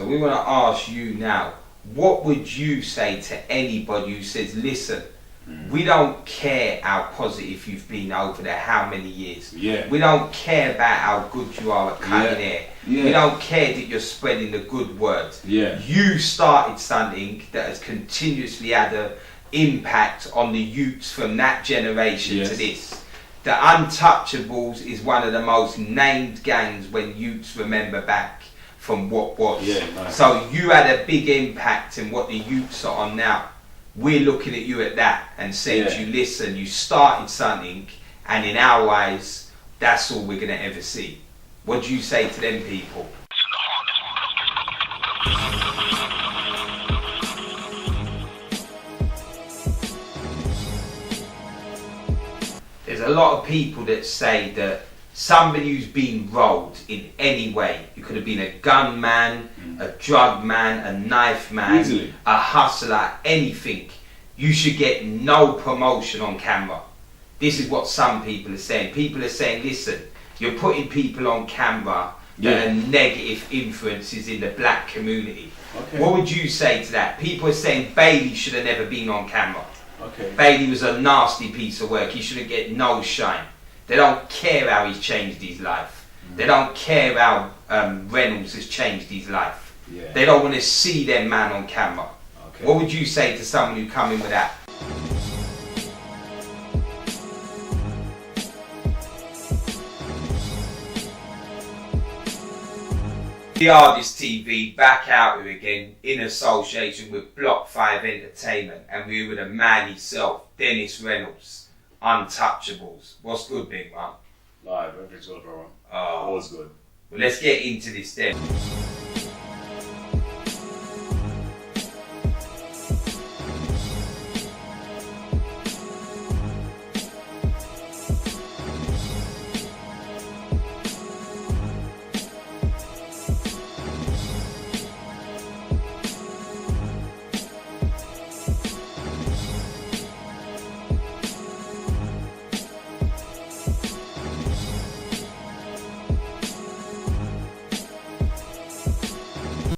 So we want to ask you now, what would you say to anybody who says, listen, we don't care how positive you've been over there, how many years. Yeah. We don't care about how good you are at cutting hair. Yeah. We don't care that you're spreading the good word. Yeah. You started something that has continuously had an impact on the youths from that generation to this. The Untouchables is one of the most named gangs when youths remember back from what was. Yeah, nice. So you had a big impact in what the youths are on now. We're looking at you at that and saying to you, listen, you started something, and in our eyes, that's all we're going to ever see. What do you say to them people? There's a lot of people that say that somebody who's been rolled in any way, you could have been a gunman, a drug man, a knife man, a hustler, anything, you should get no promotion on camera. This is what some people are saying. People are saying, listen, you're putting people on camera that are negative influences in the black community. Okay. What would you say to that? People are saying Bailey should have never been on camera. Okay. Bailey was a nasty piece of work. He shouldn't get no shine. They don't care how he's changed his life. They don't care how Reynolds has changed his life. They don't want to see their man on camera. Okay. What would you say to someone who come in with that? The DARDEST TV back out here again in association with Block 5 Entertainment, and we're with a man himself, Dennis Reynolds, Untouchables. What's good, big man? Live, everything's good, bro. Always good. Well, let's get into this then.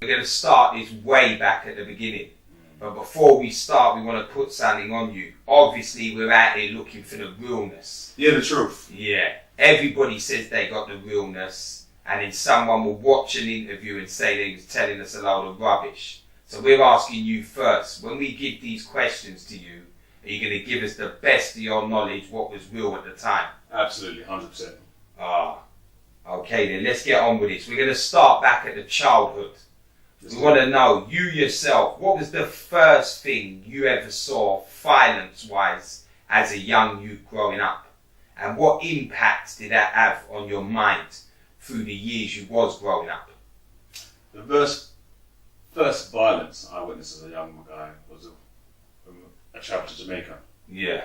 We're going to start this way back at the beginning. But before we start, we want to put something on you. Obviously, we're out here looking for the realness. Yeah, the truth. Yeah. Everybody says they got the realness, and then someone will watch an interview and say they was telling us a load of rubbish. So we're asking you first, when we give these questions to you, are you going to give us the best of your knowledge, what was real at the time? Absolutely, 100%. Okay then, let's get on with this. We're going to start back at the childhood. We want to know, you yourself, what was the first thing you ever saw violence-wise as a young youth growing up? And what impact did that have on your mind through the years you was growing up? The first violence I witnessed as a young guy was a travel to Jamaica. Yeah.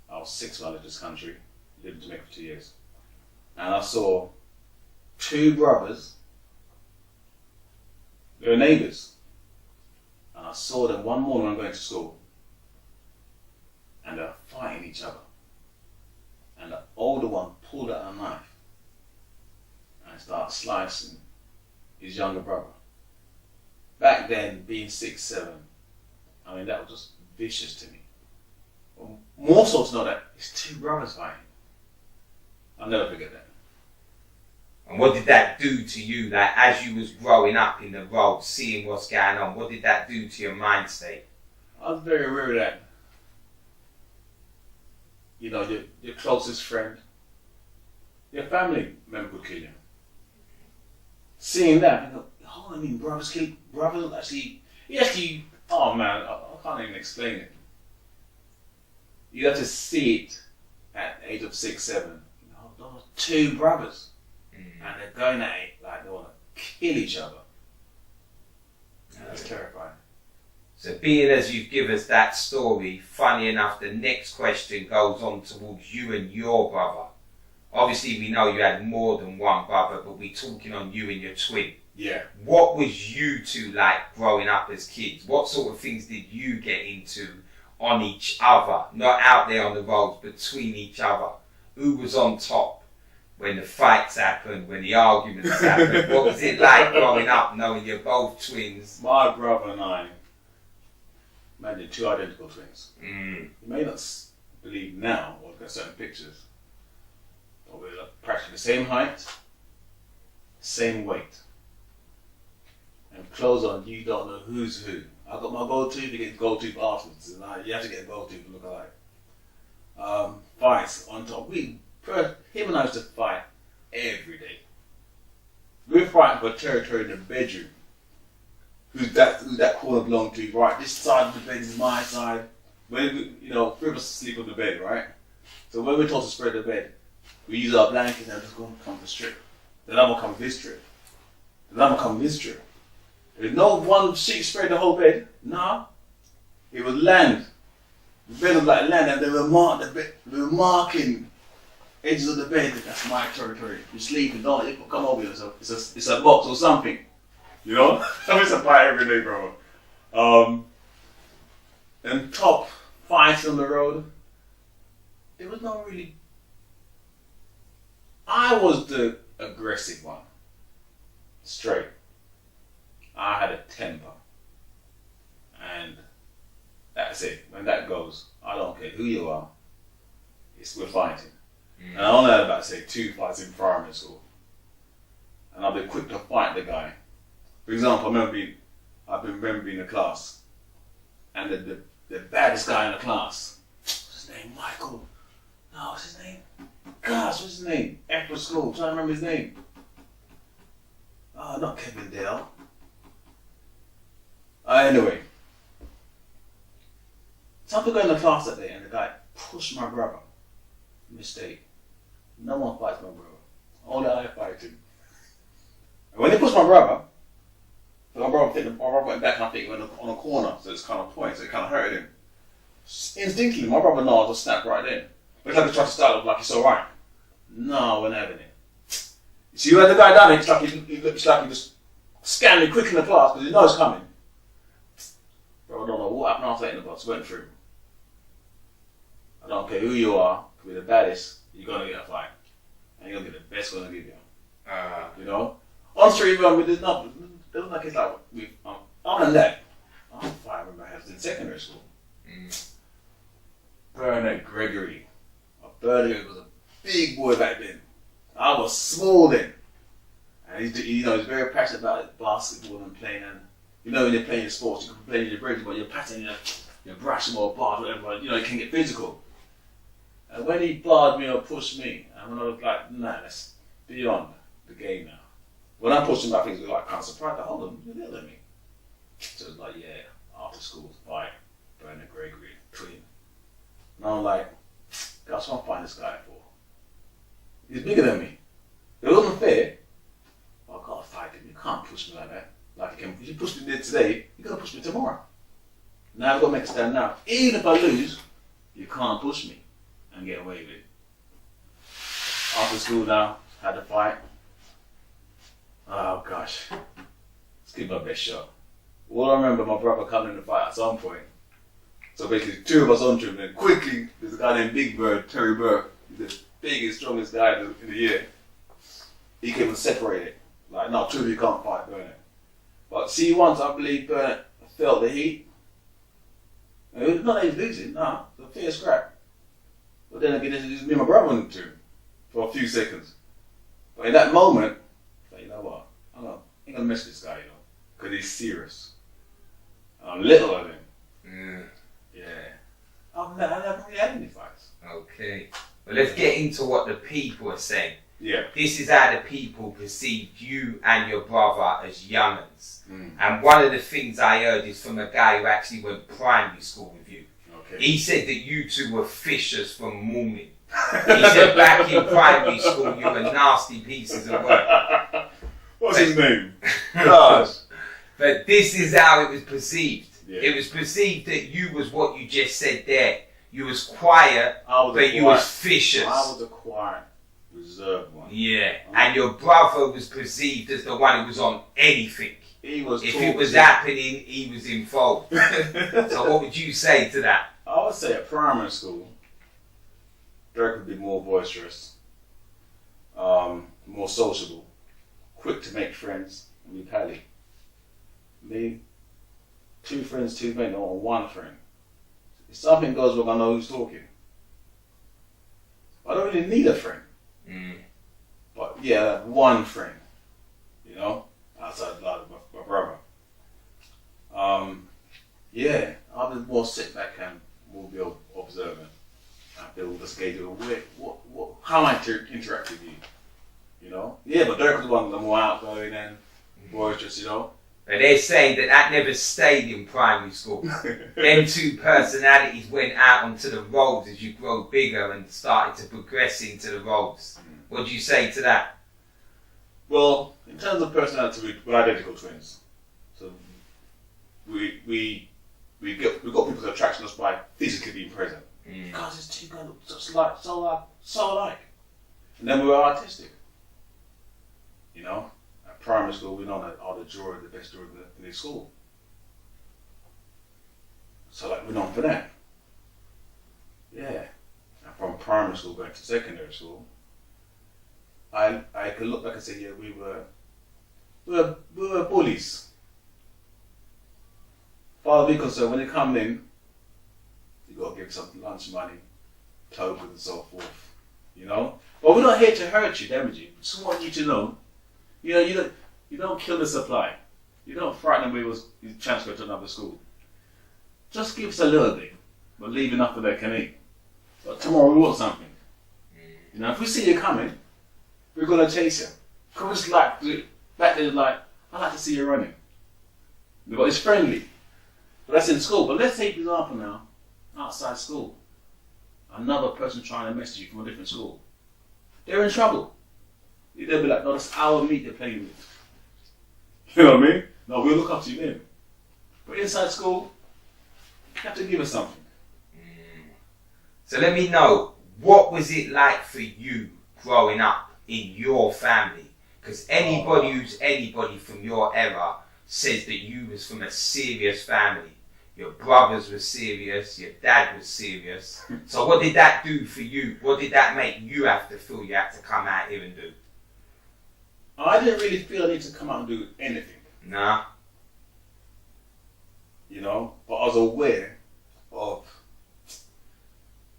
I was 6 when I left this country, lived in Jamaica for 2 years. And I saw 2 brothers. They were neighbours, and I saw them one morning when I was going to school, and they were fighting each other. And the older one pulled out a knife and started slicing his younger brother. Back then, being 6, 7, I mean, that was just vicious to me. More so to know that it's 2 brothers fighting. I'll never forget that. And what did that do to you, like, as you was growing up in the road, seeing what's going on? What did that do to your mind state? I was very aware of that. You know, your closest friend, your family member could kill you. Seeing that, I go, oh, I mean, brothers kill brothers. Actually, oh man, I can't even explain it. You have to see it at the age of 6, 7. You know, those are 2 brothers. And they're going at it like they want to kill each other. That's terrifying. So being as you've given us that story, funny enough, the next question goes on towards you and your brother. Obviously, we know you had more than one brother, but we're talking on you and your twin. Yeah. What was you two like growing up as kids? What sort of things did you get into on each other? Not out there on the roads, between each other. Who was on top? when the fights happened, when the arguments happened? What was it like growing up knowing you're both twins? My brother and I, imagine two identical twins. Mm. You may not believe now, or look at certain pictures, but we're practically the same height, same weight. And clothes on, you don't know who's who. I got my gold tooth, you get gold tooth afterwards. And you have to get a gold tooth to look alike. Fights on top. Him and I used to fight every day. We're fighting for territory in the bedroom. Who's that corner belong to? Right, this side of the bed is my side. When we, three of us sleep on the bed, right? So when we're told to spread the bed, we use our blankets and just go and come to strip. Then I'm gonna come this strip. Then I'm gonna come this strip. There's no one sheet spread the whole bed. Nah. It was land. The bed was like land, and they were marking edges of the bed. That's my territory. You're sleeping, don't you? Come over here. It's a box or something. You know? I used to fight every day, bro. And top fights on the road. It was not really. I was the aggressive one. Straight. I had a temper. And that's it. When that goes, I don't care who you are. We're fighting. And I only had about, say, 2 fights in primary school. And I'll be quick to fight the guy. For example, I remember being in a class. And the baddest guy in the class, what's his name? Michael. No, what's his name? Gosh, what's his name? After school, trying to remember his name. Oh, not Kevin Dale. Anyway. Something going in the class that day and the guy pushed my brother. Mistake. No one fights my brother. Only I fight him. And when they pushed my brother went back and I think he went on a corner, so it's kind of point, so it kind of hurted him. Instinctively, my brother knows I'll snap right in. But it's like he tried to start off like it's alright. No, we're not having it. You see, when the guy done it, it's like he just scanned me quick in the class because he knows it's coming. Bro, I don't know what happened after that in the box, went through. I don't care who you are, could be the baddest, you're gonna get a fight. And you're gonna get the best gonna give you. You know? On street, there's not. It was like it's like other than that, I don't remember I was in secondary school. Bernard Gregory. Bernard was a big boy back then. I was small then. And he's very passionate about basketball and playing. And when you're playing sports, you can play with your bridge, but you're passing your brush or bar, whatever. You can get physical. And when he barred me or pushed me, and when I was like, nah, that's beyond the game now. When I pushed him, I think he was like kind of surprised. Like, hold on, you're little than me. So it was like, yeah, after school, fight, Bernard Gregory, twin. And I'm like, gosh, what am I fighting this guy for? He's bigger than me. It wasn't fair. But I gotta fight him. You can't push me like that. Like if you push me there today, you're gonna push me tomorrow. Now I've got to make a stand now. Even if I lose, you can't push me and get away with it. After school now, had to fight. Oh gosh, let's give my best shot. All I remember, my brother coming in the fight at some point. So basically, 2 of us on to him, and quickly, there's a guy named Big Bird, Terry Burke, the biggest, strongest guy in the year. He came and separated. Like, no, 2 of you can't fight Bernard. But see, once I believe Bernard felt the heat. It was not that he was losing, no, it was a fair scrap. But then again, it was me and my brother on to him for a few seconds. But in that moment, you know what? I ain't gonna mess with this guy, because he's serious. And I'm little of him. Yeah. I haven't really had any fights. Okay. Well, let's get into what the people are saying. Yeah. This is how the people perceived you and your brother as young'uns. And one of the things I heard is from a guy who actually went primary school with you. Okay. He said that you two were fishers from morning. He said back in primary school you were nasty pieces of work. What's his name? Gosh. But this is how it was perceived. Yeah. It was perceived that you was what you just said there. You was quiet, but you was vicious. I was a quiet, reserved one. Yeah. And your brother was perceived as the one who was on anything. If it was happening, he was involved. So what would you say to that? I would say at primary school, Derek would be more boisterous. more sociable, quick to make friends, and be pally. Me, 2 friends, 2 men, or 1 friend. If something goes wrong, I know who's talking. I don't really need a friend. But yeah, 1 friend, you know, outside like my brother. Yeah, I'll be more sit back and more be observant. And they'll just gauge how am I to interact with you? You know? Yeah, but Dirk was one of the more outgoing and boisterous, you know? But they're saying that never stayed in primary school. Them 2 personalities went out onto the roads as you grow bigger and started to progress into the roads. What do you say to that? Well, in terms of personality, we're identical twins. So we got people's attraction just by physically being present. Because it's 2 guys look just like, so alike. And then we were artistic. You know? At primary school, we know that the drawer, the best drawer in the school. So like, we're known for that. Yeah. And from primary school going to secondary school, I could look back and say, yeah, we were bullies. Far be concerned, when they come in, you got to give some lunch money, tokens and so forth, you know? But we're not here to hurt you, damage you. We just want you to know, you know, you don't kill the supply. You don't frighten them with you transfer to another school. Just give us a little bit, but leave enough that they can eat. But tomorrow we want something. You know, if we see you coming, we're going to chase you. Because back then, like, I like to see you running. But it's friendly. But that's in school. But let's take an example now, outside school. Another person trying to message you from a different school. They're in trouble. They'll be like, no, that's our meat they're playing with. You know what I mean? No, we'll look up to you then. But inside school, you have to give us something. So let me know, what was it like for you growing up in your family? Because anybody from your era says that you was from a serious family. Your brothers were serious, your dad was serious. So what did that do for you? What did that make you have to feel you had to come out here and do? I didn't really feel I need to come out and do anything. Nah. You know, but I was aware of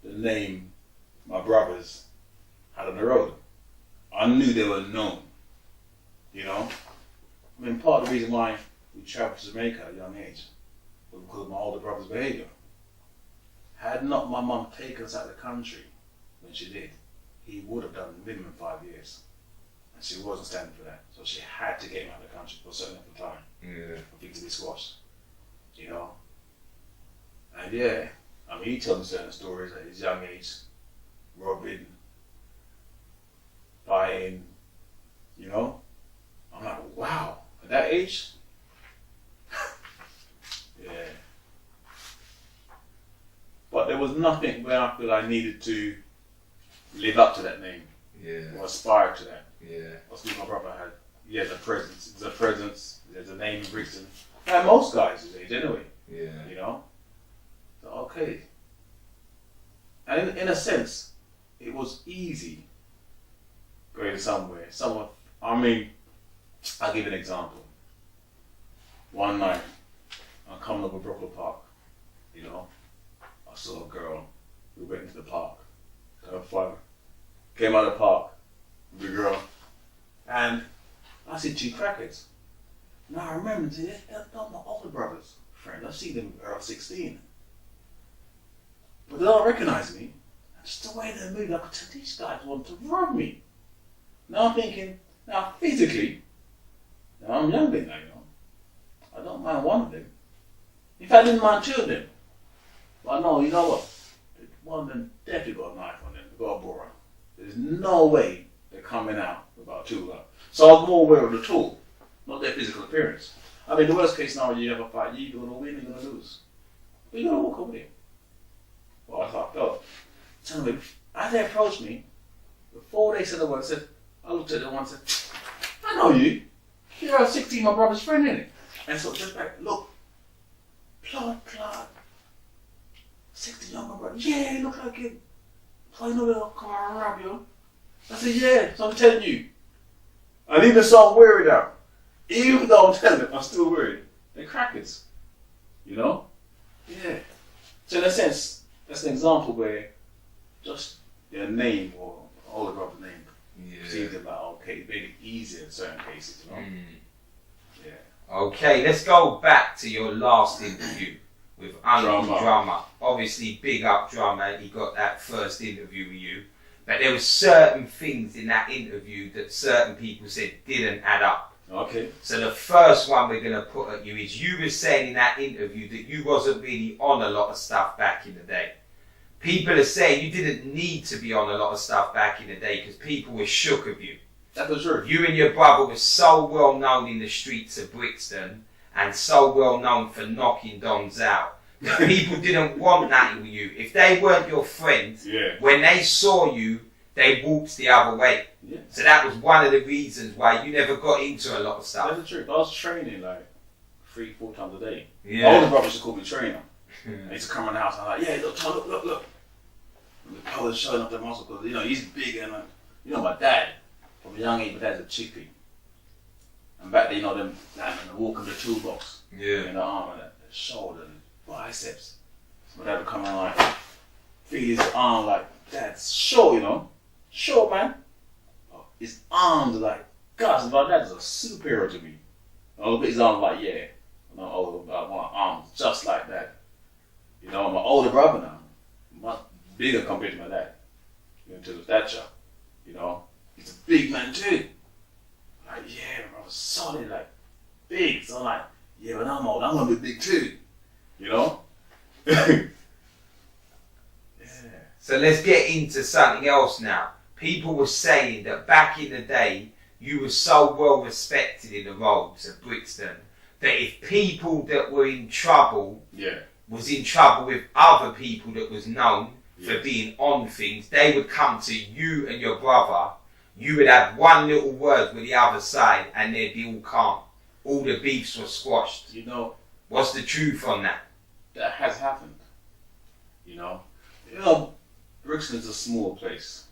the name my brothers had on the road. I knew they were known. You know? I mean, part of the reason why we traveled to Jamaica at a young age was because of my older brother's behaviour. Had not my mum taken us out of the country when she did, he would have done minimum 5 years. And she wasn't standing for that. So she had to get him out of the country for a certain amount of time. For things to be squashed. You know? And yeah, I mean, he told me certain stories at his young age, robbing, fighting, you know? I'm like, wow, at that age? Yeah. But there was nothing where I feel I needed to live up to that name. Yeah. Or aspire to that. Yeah. That's what my brother had. He has a presence. There's a presence. There's a name in Brixton. And most guys his age anyway. Yeah. You know? So, okay. And in a sense, it was easy going somewhere. I mean, I'll give you an example. One night, I'm coming up with Brooklyn Park. You know? I saw a girl. We went into the park. Had fun. Came out of the park. Big girl. And I see 2 crackheads. Now I remember, they're not my older brother's friend. I see them when I was 16. But they don't recognize me. Just the way they move, I could tell these guys want to rob me. Now I'm thinking, now physically, now I'm younger now, you know. I don't mind one of them. In fact, I didn't mind 2 of them. But I know, you know what? One of them definitely got a knife on them. They got a bore. There's no way they're coming out without a tool up. So I was more aware of the tool, not their physical appearance. I mean, the worst case scenario, you have a fight, you're going to win, you're going to lose. But you're going to walk away. Well, that's how I felt. So anyway, as they approached me, before they said the word, I looked at them and said, I know you. You're 16, my brother's friend, innit? And so just back, look, plod. 16 younger brother, yeah, you look like him. So I know they'll come around and rob you. I said, yeah, so I'm telling you, And even so I'm worried now. Even though I'm telling them I'm still worried, they're crackers. You know? Yeah. So in a sense, that's an example where just their name or older brother's name seems like, okay, it made it easier in certain cases, you know? Yeah. Okay, let's go back to your last interview with Drummer. Obviously, big up Drummer, he got that first interview with you. But there were certain things in that interview that certain people said didn't add up. Okay. So the first one we're going to put at you is you were saying in that interview that you wasn't really on a lot of stuff back in the day. People are saying you didn't need to be on a lot of stuff back in the day because people were shook of you. That's for sure. You and your brother were so well known in the streets of Brixton and so well known for knocking dons out. People didn't want that with you. If they weren't your friend, when they saw you, they walked the other way. Yeah. So that was one of the reasons why you never got into a lot of stuff. That's the truth. I was training like 3-4 times a day. Yeah. My older brother used to call me trainer. I used to come around the house and I'm like, yeah, look. And the power's showing up the muscle because, you know, he's big and, you know, my dad, from a young age, my dad's a chippy. And back then, you know, them walking the toolbox. Yeah. In the arm and the shoulder and biceps. So my dad would come around like, feel his arm like, Dad's short, you know? Short, man. His arms are like, gosh, my dad is a superhero to me. I look at his arms like, yeah. And I'm older, I want arms just like that. You know, I'm an older brother now. Much bigger compared to my dad. In terms of stature. You know? He's a big man too. Like, yeah, bro, solid, like, big. So I'm like, yeah, when I'm old, I'm gonna be big too. You know? So let's get into something else now. People were saying that back in the day, you were so well respected in the Roadz of Brixton that if people that were in trouble was in trouble with other people that was known for being on things, they would come to you and your brother. You would have one little word with the other side and they'd be all calm. All the beefs were squashed. You know, what's the truth on that? That has happened. You know, Brixton is a small place,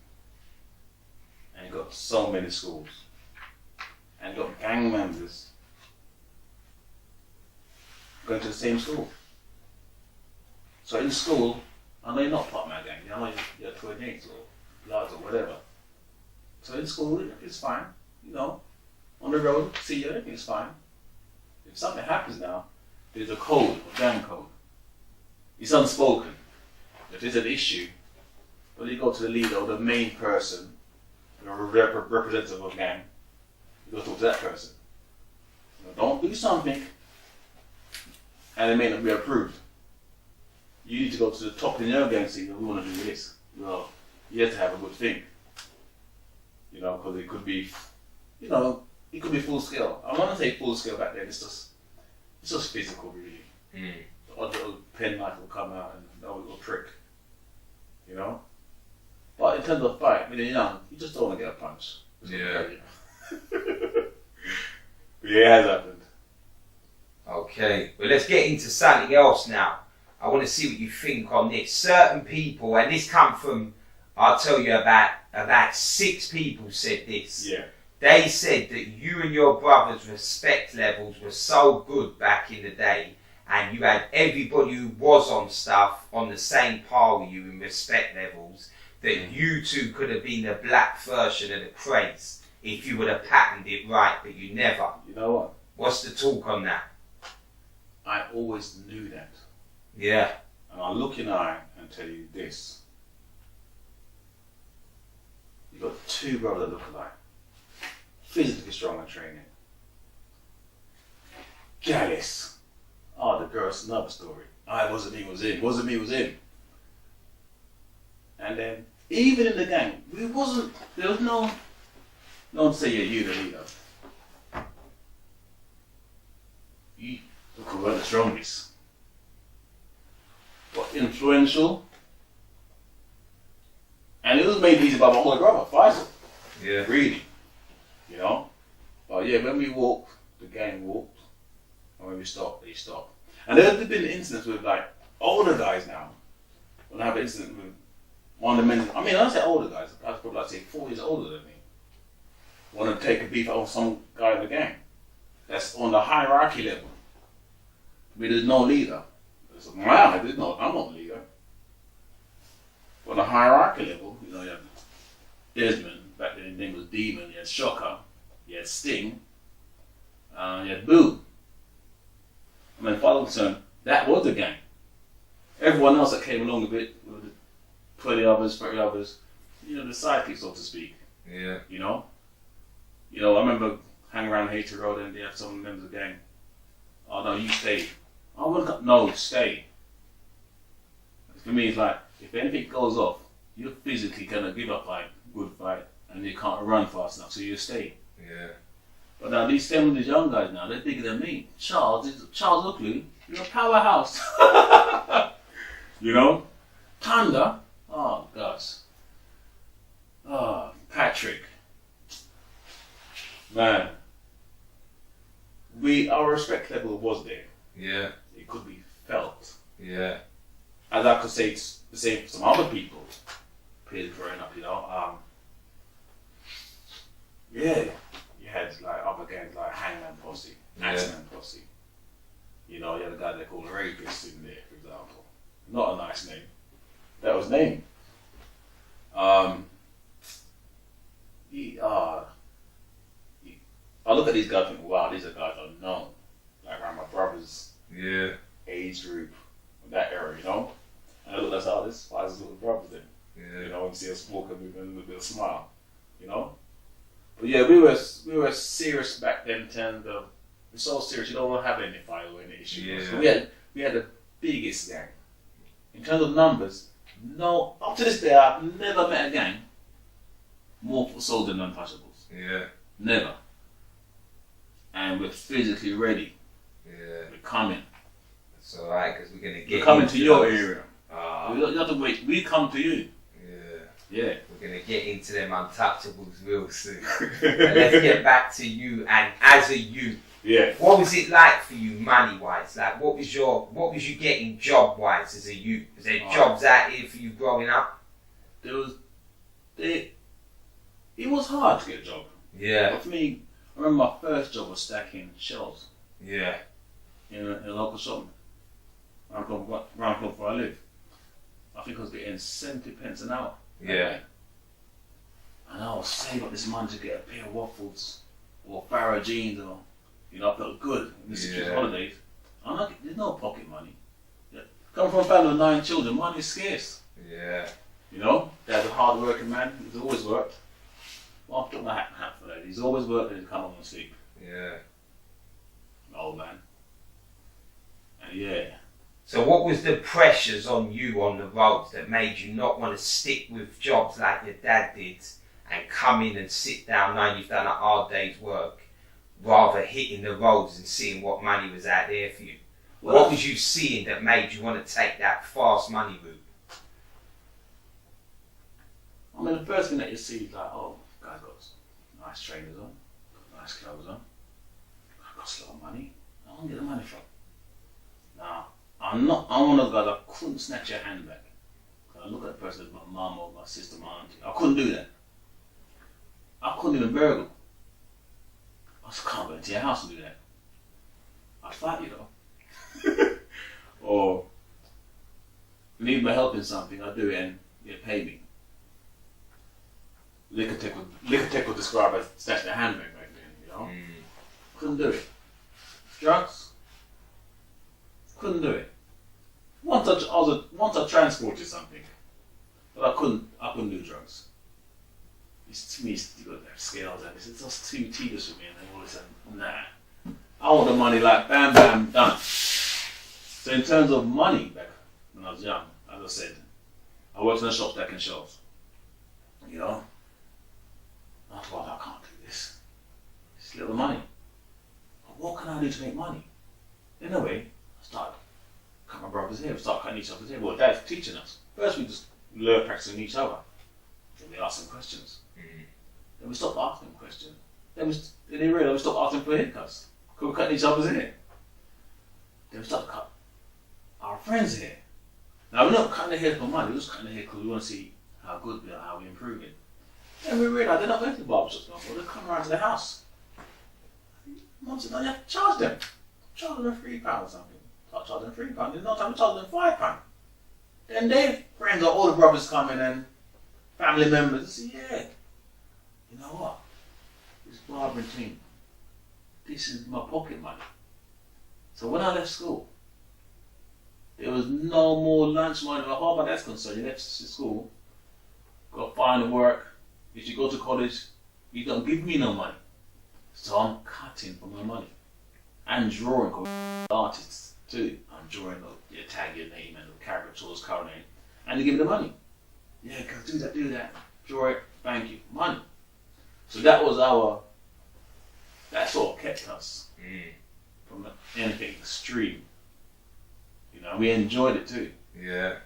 and you've got so many schools, and you've got gang members going to the same school. So in school, I know you're not part of my gang, I know you're 28 or Bloods or whatever. So in school, it's fine, you know. On the road, see you, everything's fine. If something happens now, there's a code, a gang code. It's unspoken. If there's an issue, well, you go to the leader or the main person, the representative of a gang, you go talk to that person. You know, don't do something and it may not be approved. You need to go to the top in your gang and say, we want to do this. Well, you have to have a good thing. You know, because it could be, you know, it could be full scale. I want to say full scale back then, it's just physical really. The odd little pen knife will come out and that little prick. You know? But in terms of fight, when you're young, you just don't want to get a punch. Yeah. Yeah, it has happened. Okay, well let's get into something else now. I want to see what you think on this. Certain people, and this come from, I'll tell you about 6 people said this. Yeah. They said that you and your brother's respect levels were so good back in the day, and you had everybody who was on stuff on the same par with you in respect levels, that you two could have been the black version of the Krays if you would have patterned it right, but you never. You know what? What's the talk on that? I always knew that. Yeah. And I'll look in the eye and tell you this. You've got 2 brothers that look alike. Physically strong and training. Gallus. Oh, the girl's another story. It wasn't me, was him. Wasn't me, was him. And then, even in the gang, there was no one to say, yeah, you the leader. You weren't the strongest. But influential. And it was made easy by my older brother, Faisal. Yeah. Really. You know? But yeah, when we walked, the gang walked. And when we stopped, they stopped. And there have been incidents with like older guys now. When I have an incident with one of the men, I mean, I say older guys, I was probably like say 4 years older than me. want to take a beef out of some guy in the gang. That's on the hierarchy level. But there's no leader. Wow, I'm not the leader. On the hierarchy level, you had Desmond, back then his name was Demon, you had Shocker, you had Sting, you had Boo. I mean, father and son, that was the gang. Everyone else that came along with it, with the 20 others, 30 others, the sidekicks, so to speak. Yeah. I remember hanging around Hater Road and they had some members of the gang. Oh no, you stay. No, stay. For me, it's like, if anything goes off, you're physically gonna give up like good fight and you can't run fast enough, so you stay. Yeah. But now these young guys now, they're bigger than me. Charles Oakley, you're a powerhouse. Thunder, oh gosh. Oh, Patrick. Man. Our respect level was there. Yeah. It could be felt. Yeah. As I could say the same for some other people. Peers growing up, Yeah. You had like other gangs like Hangman Posse, Axeman Posse. You had a guy they called Rapist in there, for example. Not a nice name. That was name. I look at these guys and think, wow, these are guys unknown. Like around my brother's age group, that era, And I look at this, why is this little brothers then? Yeah. And see us walking with a little bit of smile, But yeah, we were serious back then in terms of, we're so serious, you don't want to have any fight or any issues. Yeah. So we had the biggest gang. In terms of numbers, no, up to this day, I've never met a gang more sold than Untouchables. Yeah. Never. And we're physically ready. Yeah. We're coming. That's alright, because we're going to get We're coming to your those. area. You don't have to wait. We come to you. Yeah. We're going to get into them Untouchables real soon. But let's get back to you and as a youth. Yeah. What was it like for you money-wise? Like, what was you getting job-wise as a youth? Was there jobs out here for you growing up? It was hard to get a job. Yeah. But for me, I remember my first job was stacking shelves. Yeah. In a local shop. Round where I live. I think I was getting 70 pence an hour. Yeah. And I was saving up this money to get a pair of waffles or Farrow jeans or, I felt good in the holidays. There's no pocket money. Coming from a family of 9 children, money is scarce. Yeah. Dad's a hard working man, he's always worked. Well, I've took my hat for that. He's always worked and he'd come home and sleep. Yeah. Old man. And yeah. So what was the pressures on you on the roads that made you not want to stick with jobs like your dad did and come in and sit down knowing you've done a hard day's work rather hitting the roads and seeing what money was out there for you? What was you seeing that made you want to take that fast money route? I mean, the first thing that you see is like, oh, guy's got nice trainers on, got nice clothes on, I've got a lot of money, I don't get the money from. Nah, I'm one of those guys, I couldn't snatch your hand back. I look at the person as my mum or my sister, my auntie, I couldn't do that. I couldn't even burgle. I just can't go into your house and do that. I'd fight you though. Or need my help in something, I'd do it and you pay me. Liquor tech would describe as snatching a handbag back then, Couldn't do it. Drugs? Couldn't do it. Once I transported something, but I couldn't do drugs. To me, you got to have scales and it's just too tedious for me and all this and nah. I want the money like bam bam done. So in terms of money back when I was young, as I said, I worked in a shop stacking shelves. I thought, I can't do this. It's little money. But what can I do to make money? Anyway, I started cutting my brother's hair. We started cutting each other's hair. Well, Dad's teaching us. First we just learned practicing each other. Then we asked them questions. Then we stopped asking them questions. Then they realised we stopped asking for haircuts. Because we were cutting each other's hair. Then we started to cut our friends' hair. Now we're not cutting the hair for money, we're just cutting the hair because we want to see how good we are, how we improve it. Then we realised they're not going to the barbershops no more. They're coming around to the house. Mum said, no, you have to charge them. Charge them £3 or something. Start charging them £3. There's no time to charge them £5. Then their friends or all the brothers coming and family members say, yeah, you know what? This barbering thing, this is my pocket money. So when I left school, there was no more lunch money. As far as that's concerned, you left school, got to find work. If you go to college, you don't give me no money. So I'm cutting for my money. And drawing, because artists too. I'm drawing, you tag your name and the caricatures, current name, and you give me the money. Yeah, do that, draw it, thank you, money. So that was that sort of kept us from anything extreme. You know, we enjoyed it too. Yeah.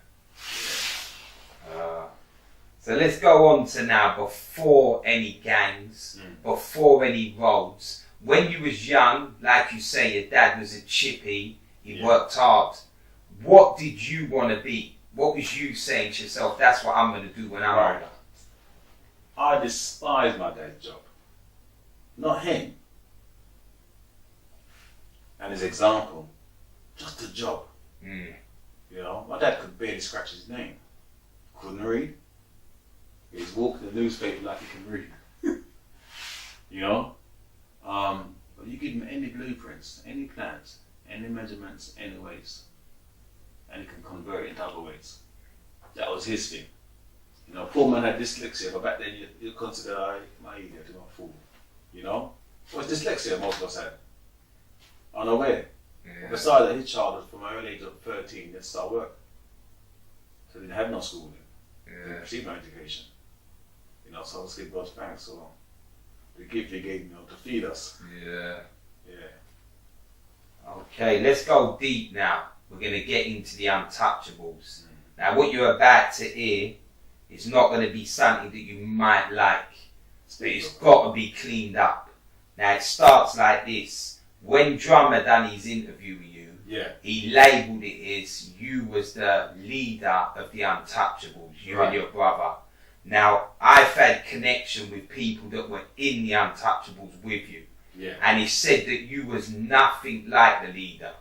So let's go on to now, before any gangs, before any roads. When you was young, like you say, your dad was a chippy, he worked hard. What did you want to be? What was you saying to yourself, that's what I'm going to do when I'm older? I despise my dad's job. Not him. And his example. Just a job. You know, my dad could barely scratch his name. Couldn't read. He's walking the newspaper like he can read. You know? But you give him any blueprints, any plans, any measurements, any weights, and he can convert it into other weights. That was his thing. You know, poor man had dyslexia, but back then you consider my idiot, I'm a fool. You know? Well, it's dyslexia most of us had. Unaware. Yeah. Besides that, his childhood from an early age of 13, they'd start work. So they didn't have no schooling. They didn't receive no education. You know, so let's give God's thanks. So the gift he gave, you know, to feed us. Yeah. Okay, let's go deep now. We're going to get into the Untouchables. Now, what you're about to hear is not going to be something that you might like, but it's got to be cleaned up. Now, it starts like this. When Drummer done his interview with you, he labelled it as you was the leader of the Untouchables, you and your brother. Now, I've had connection with people that were in the Untouchables with you. And he said that you was nothing like the leader.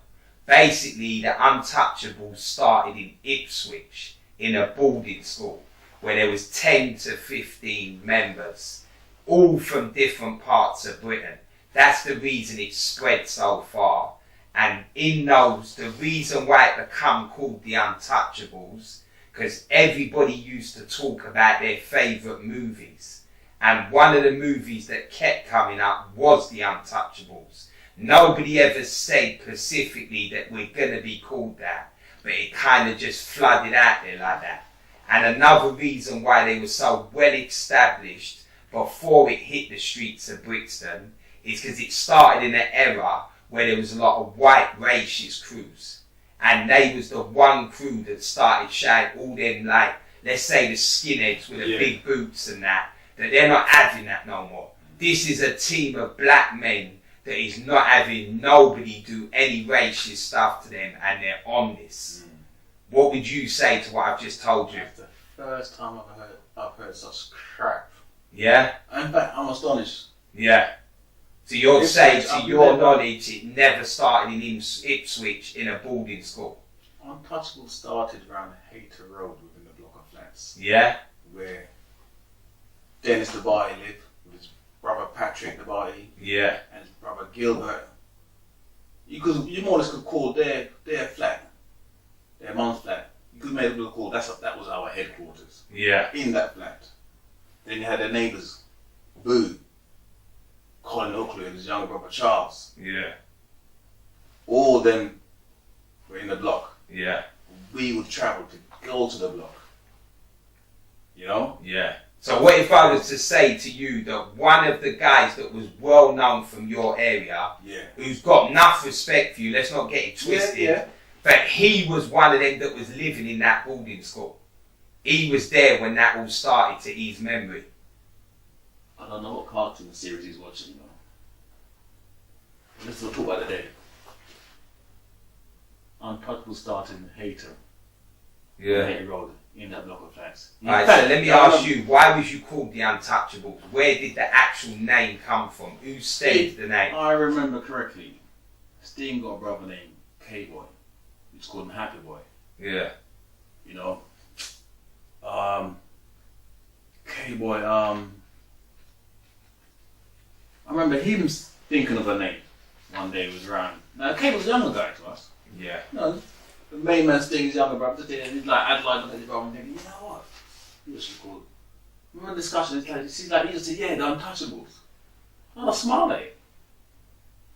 Basically, the Untouchables started in Ipswich in a boarding school where there was 10 to 15 members, all from different parts of Britain. That's the reason it spread so far. And in those, the reason why it became called the Untouchables, because everybody used to talk about their favourite movies. And one of the movies that kept coming up was the Untouchables. Nobody ever said specifically that we're going to be called that, but it kind of just flooded out there like that. And another reason why they were so well established before it hit the streets of Brixton is because it started in an era where there was a lot of white racist crews. And they was the one crew that started shouting all them, like, let's say the skinheads with the big boots and that they're not having that no more. This is a team of black men that is not having nobody do any racist stuff to them, and they're on this. What would you say to what I've just told you? That's the first time I've heard such crap. Yeah? In fact, I'm astonished. Yeah. So you're saying, to your knowledge, it never started in Ipswich in a boarding school? Untouchables started around Hayter Road within the block of flats. Yeah? Where Dennis the Barty lived with his brother Patrick the Barty. Yeah. And his brother Gilbert. You more or less could call their flat, their mum's flat. You could make a call. That was our headquarters. Yeah. In that flat. Then you had their neighbours, Boo, Colin Oakley and his younger brother Charles. Yeah. All of them were in the block. Yeah. We would travel to go to the block. You know? Yeah. So what if I was to say to you that one of the guys that was well known from your area, who's got enough respect for you, let's not get it twisted, but he was one of them that was living in that boarding school. He was there when that all started, to his memory. I don't know what cartoon series he's watching, you know. Let's not talk about the day. Untouchables started in Hayter. Yeah. Hayter Road. in that block of flats. Alright, so let me ask you, why was you called the Untouchables? Where did the actual name come from? Who staged the name? I remember correctly, Sting got a brother named K-Boy. We just called him Happy Boy. Yeah. You know? K-Boy, I remember him thinking of a name one day. He was around. Now, K-Boy's a younger guy to us. Yeah. No, the main man Sting's younger brother, and he's like, I'd like to look at his brother and thinking, you know what? He should call. Remember the discussion, it's like, he just said, yeah, the Untouchables. And I smiled at it.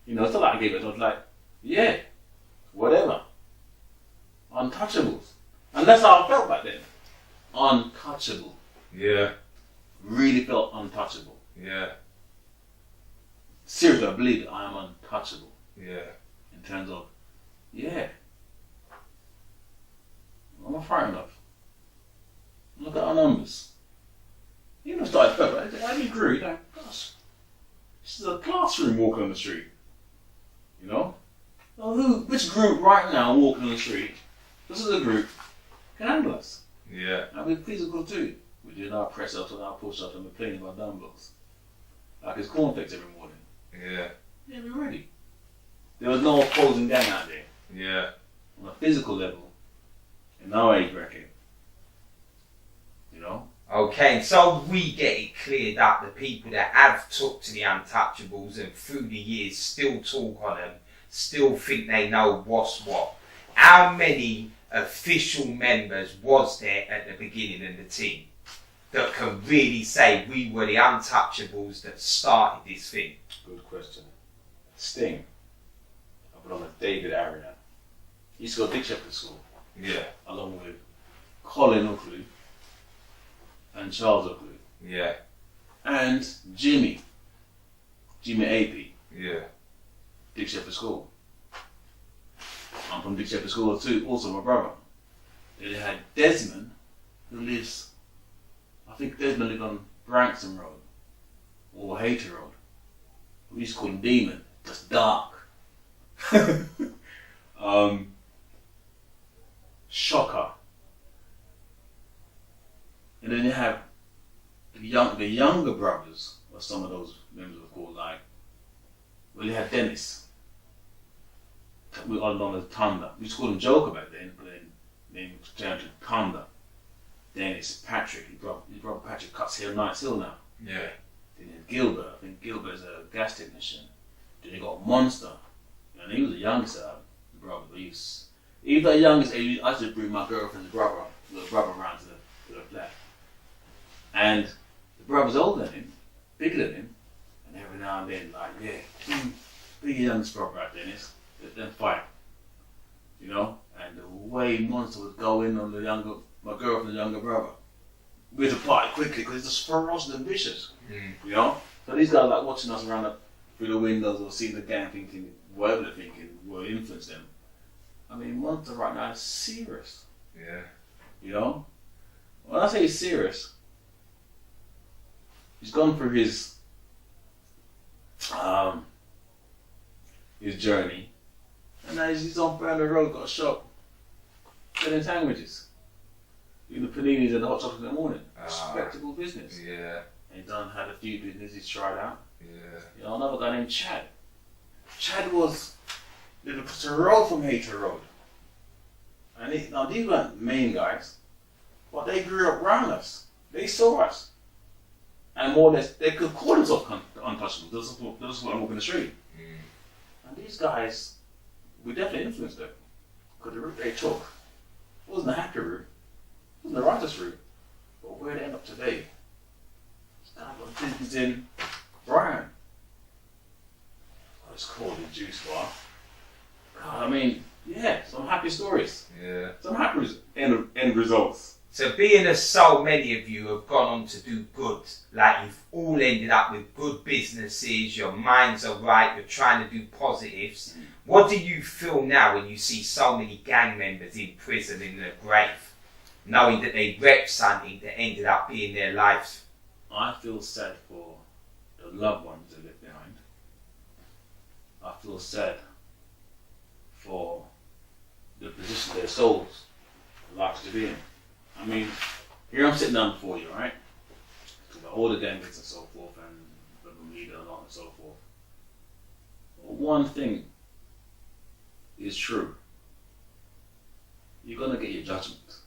You know, it's not like I gave it, I was like, yeah, whatever. Untouchables. And that's how I felt back then. Untouchable. Yeah. Really felt untouchable. Yeah. Seriously, I believe I am untouchable. Yeah. In terms of, yeah. I'm not frightened of. Look at our numbers. Even if I started February, as you grew, you're like, gosh, this is a classroom walking on the street. You know? Well, which group right now walking on the street, this is a group, can handle us? Yeah. And we're physical too. We're doing our press ups and our push ups and we're playing our dumbbells. Like it's cornflakes every morning. Yeah. Yeah, we're ready. There was no opposing gang out there. Yeah. On a physical level, in our age bracket. You know? Okay, so we get it cleared up. The people that have took to the Untouchables and through the years still talk on them, still think they know what's what. How many official members was there at the beginning of the team that can really say we were the Untouchables that started this thing? Good question. Sting. I put on with David Arian. He used to go to Dick Shepherd School. Yeah. Along with Colin Oakley and Charles Oakley. Yeah. And Jimmy AP. Yeah. Dick Shepherd School. I'm from Dick Shepherd School too, also my brother. They had Desmond, who lives, I think Desmond lived on Brixton Road, or Hayter Road. We used to call him Demon, just dark. Shocker. And then you have the younger brothers, or some of those members were called like, well you had Dennis. We all known as Thunder. We used to call him Joker back then, but then he turned to Thunder. Dennis, Patrick, his brother Patrick cuts hair Knights Hill now. Yeah. Then you had Gilbert, I think Gilbert's a gas technician. Then you got Monster, and he was the youngest brother. He was the youngest age. I should bring my girlfriend's brother, little brother around to the flat. And the brother's older than him, bigger than him, and every now and then, like, yeah, be your youngest brother out, Dennis. Then fight, you know, and the way Monster would go in on my girlfriend's younger brother, we had to fight quickly because he's just ferocious and vicious, you know. So these guys like watching us around through the windows or seeing the gang thinking whatever they're thinking will influence them. I mean, Monster right now is serious. Yeah. You know, when I say he's serious, he's gone through his journey. And now he's on down the road, got a shop, selling sandwiches. Doing the paninis and the hot chocolate in the morning. Respectable business. Yeah. And he's had a few businesses he's tried out. Yeah. You know, another guy named Chad. Chad was lived across the road from Hayter Road. And now these weren't main guys, but they grew up around us. They saw us. And more or less, they could call themselves untouchables. They just want to walk in the street. And these guys, we definitely influenced them. Because the route they took wasn't the happy route, it wasn't the righteous route. But where they end up today, this guy got business in Brian. It's called a juice bar. God, I mean, yeah, some happy stories. Yeah. Some happy end results. So being as so many of you have gone on to do good, like you've all ended up with good businesses, your minds are right, you're trying to do positives. What do you feel now when you see so many gang members in prison in the grave, knowing that they wrecked something that ended up being their lives? I feel sad for the loved ones they left behind. I feel sad for the position their souls are likely to be in. I mean, here I'm sitting down before you, right? With all the gangs and so forth, and the leader and all and so forth. One thing is true. You're gonna get your judgment.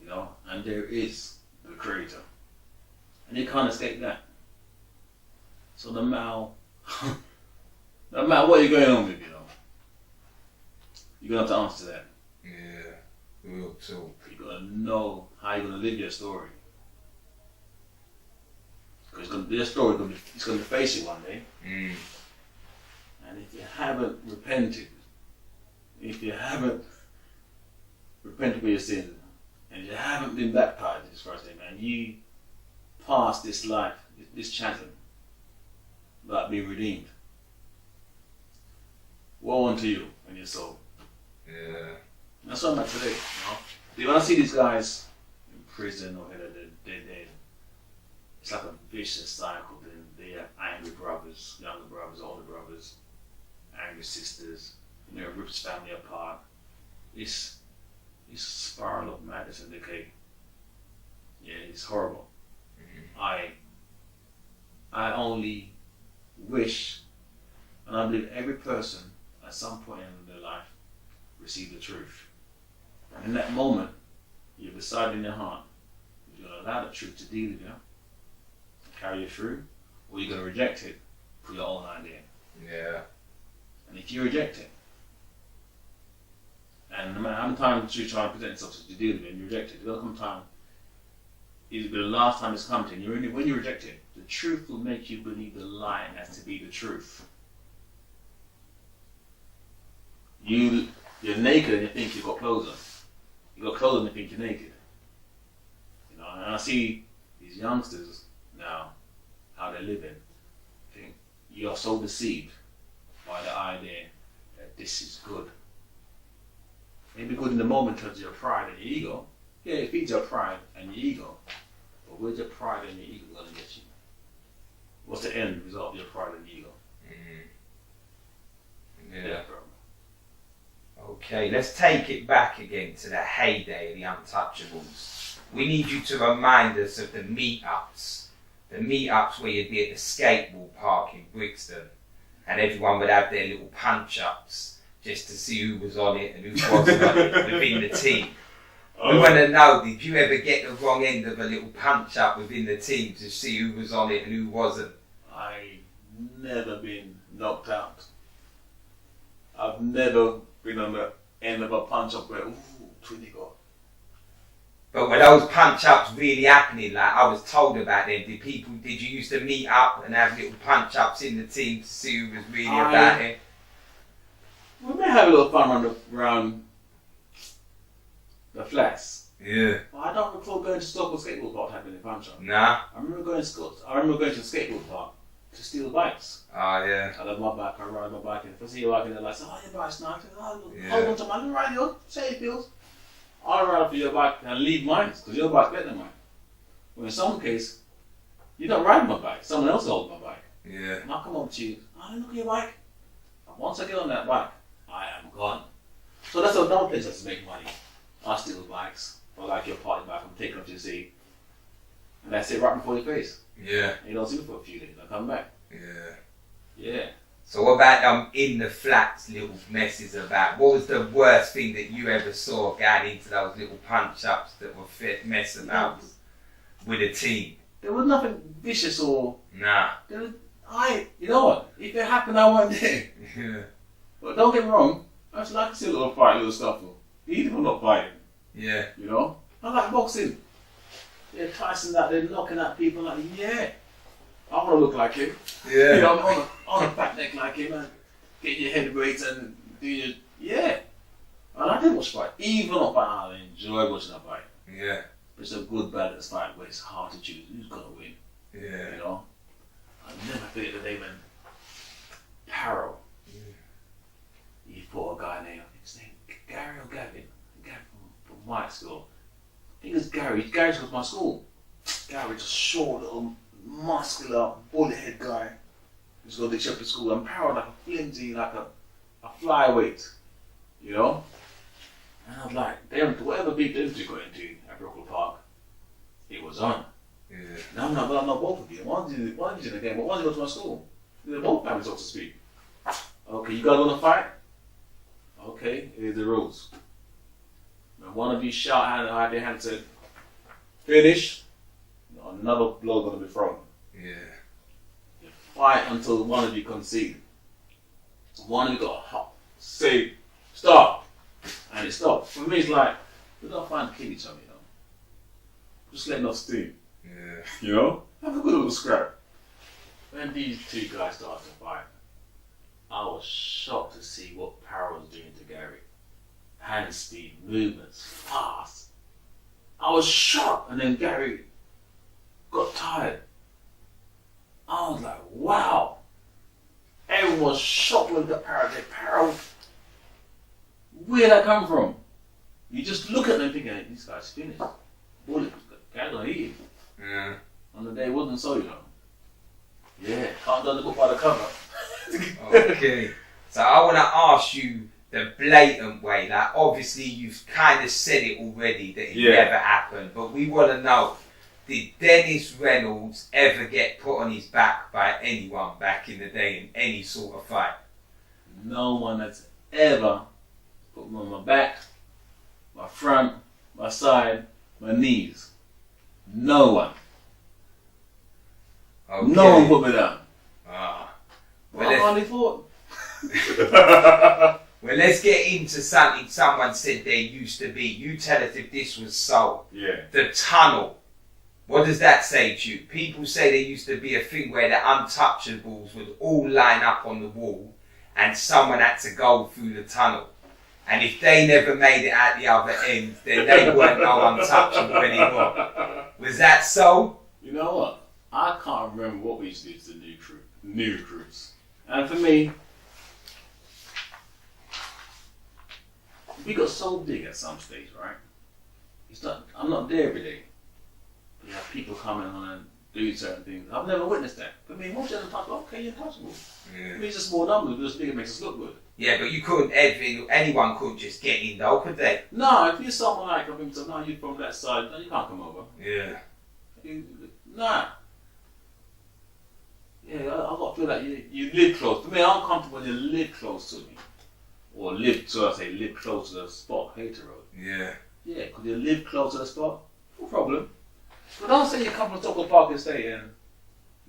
You know, and there is the creator. And you can't escape that. So no matter what you're going on with, you know, you're gonna have to answer that. Yeah, real talk. You gotta know how you're gonna live your story. Because your story is gonna face you one day. And if you haven't repented, for your sins, and you haven't been baptized this first day, man, you pass this life, this chasm, without being redeemed. Woe unto you and your soul. Yeah. That's what I'm at today. You know? When I see these guys in prison or they're dead, it's like a vicious cycle. Then they have angry brothers, younger brothers, older brothers, angry sisters, and it rips family apart. It's a spiral of madness and decay. Yeah, it's horrible. I only wish, and I believe every person at some point in their life received the truth. And in that moment, you decide in your heart if you're going to allow the truth to deal with you, carry you through, or you're going to reject it for your own idea. Yeah. And if you reject it, and no matter how many times you try and present yourself to deal with it and you reject it, there'll come a time, it'll be the last time it's come to you, and when you reject it, the truth will make you believe the lie has to be the truth. You're naked and you think you've got clothes on. You've got clothes on and you think you're naked. You know, and I see these youngsters now, how they're living. I think you are so deceived by the idea that this is good. Maybe good in the moment in terms of your pride and your ego. Yeah, it feeds your pride and your ego. But where's your pride and your ego going to get you? What's the end result of your pride and ego? Yeah. Okay, let's take it back again to the heyday of the Untouchables. We need you to remind us of the meetups. The meetups where you'd be at the skateboard park in Brixton and everyone would have their little punch-ups just to see who was on it and who wasn't on it within the team. We want to know, did you ever get the wrong end of a little punch-up within the team to see who was on it and who wasn't? I've never been knocked out. I've never been on the end of a punch-up where, ooh, Twinny got. But were those punch-ups really happening? Like, I was told about them. Did you used to meet up and have little punch-ups in the team to see who was really about it? We may have a little fun around the flats. Yeah. But I don't recall going to Stockholm skateboard park having a punch-up. Nah. I remember going to the skateboard park to steal bikes. Oh, yeah. I love my bike, I ride my bike, and if I see you walking there, like, oh, your bike's nice. Hold on to mine, ride yours, say it feels. I'll ride up to your bike and leave mine, because your bike's better than mine. Well, in some case, you don't ride my bike, someone else holds my bike. Yeah. And I'll come up to you, look at your bike. And once I get on that bike, I am gone. So that's another place that's to make money. I steal bikes, or like your party bike, I'm taking up to the seat. And that's it right before your face. Yeah. And you don't see me for a few days, I come back. Yeah. Yeah. So what about in the flats little messes about? What was the worst thing that you ever saw going into those little punch-ups that were mess about with a team? There was nothing vicious or... Nah. You know what? If it happened, I wasn't there. Yeah. But don't get me wrong, I just like to see a little fight, a little scuffle. Even if I'm not fighting. Yeah. You know? I like boxing. Yeah, Tyson's out there knocking at people like, yeah. I want to look like him. Yeah. You know, on a back neck like him and get your head weights and do your... Yeah. And I did watch fight. Even not fight, I enjoy watching a fight. Yeah. But it's a good balance fight where it's hard to choose who's going to win. Yeah. You know? I never forget the day when Paro, he fought a guy named, his name Gary or Gavin? Gary from my school. I think it's Gary. Gary's from my school. Gary's a short little muscular bullet head guy who's got the Shepherd School, and Paro like a flimsy, like a flyweight, you know? And I was like, whatever beat them two got into at Brooklyn Park, it was on. Yeah. Now I'm not both of you. One did in the game, but one did go to my school. They're both families, so to speak. Okay, you guys want to fight? Okay, here's the rules. When one of you shout out their hand and said, finish, another blow gonna be thrown. Yeah. You fight until one of you concede. One of you got hot. Say, stop. And it stops. For me, it's like, we're not trying to kill each other, you know. Just letting off steam. Yeah. You know? Have a good little scrap. When these two guys started to fight, I was shocked to see what Power was doing to Gary. Hand speed, movements, fast. I was shocked, and then Gary got tired. I was like, wow. Everyone was shocked when the Power did. Power, where'd that come from? You just look at them thinking, this guy's finished. Bullet, Gary's gonna eat him. Yeah. On the day it wasn't so, you know. Yeah, can't judge the book by the cover. Okay. So I want to ask you the blatant way. Like, obviously, you've kind of said it already that it never happened, but we want to know: did Dennis Reynolds ever get put on his back by anyone back in the day in any sort of fight? No one that's ever put me on my back, my front, my side, my knees. No one. Okay. No one put me down. Ah. Well, I hardly fought. Well, let's get into something someone said there used to be. You tell us if this was so. Yeah. The tunnel. What does that say to you? People say there used to be a thing where the Untouchables would all line up on the wall and someone had to go through the tunnel. And if they never made it out the other end, then they weren't no untouchable anymore. Was that so? You know what? I can't remember what we used to do to the new recruits. And for me, we got so big at some stage, right? I'm not there every day. You have people coming on and doing certain things. I've never witnessed that. For me, once you're untouchable, okay, you're untouchable. Yeah. I mean, it's a small number, but it's big, it makes us look good. Yeah, but you couldn't, anyone could just get in though, could they? No, if you're someone like, I think, so now you're from that side, no, you can't come over. Yeah. Nah. Yeah, I got to feel like you live close. For me, I'm comfortable when you live close to me. Or live close to the spot, Hater Road. Yeah. Yeah, because you live close to the spot, no problem. But don't say you come from Brixton Park Estate and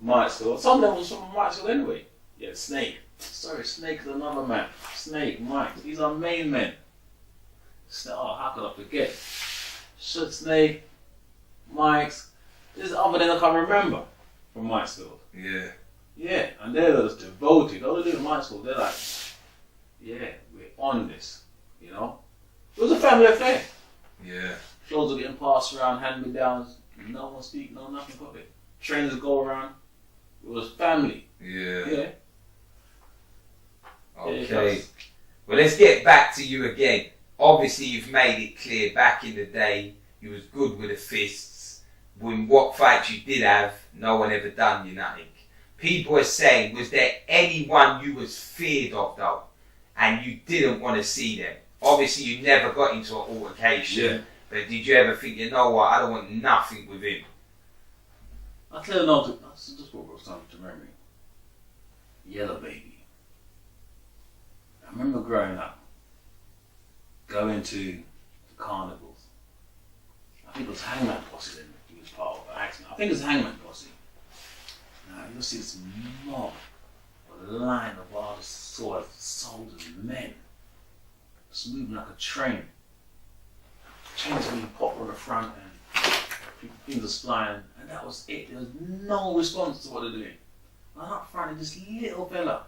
Mightsville. Some of them was from Mightsville anyway. Yeah, Snake. Sorry, Snake is another man. Snake, Mike, these are main men. Oh, how could I forget? Snake, Mike's. There's other than I can't remember from Mightsville. Yeah. Yeah, and they're just devoted. All they do in Mightsville, they're like, yeah, we're on this, you know? It was a family affair. Yeah. Clothes are getting passed around, hand-me-downs, no one speak, no nothing of it. Trainers go around. It was family. Yeah. Yeah. Okay. Well, let's get back to you again. Obviously, you've made it clear back in the day you was good with the fists. When what fights you did have, no one ever done you nothing. People are saying, was there anyone you was feared of though, and you didn't want to see them? Obviously, you never got into an altercation, but did you ever think, you know what, I don't want nothing with him? I'll tell you another, just what brought something to memory. Yellow Baby. I remember growing up, going to the carnivals. I think it was Hangman Posse then, he was part of it. I think it was Hangman Posse. Now you'll see this mob, a line of all the sort of soldiers, men, just moving like a train. Chains being popped on the front and things are flying, and that was it. There was no response to what they're doing. And up front is this little fella,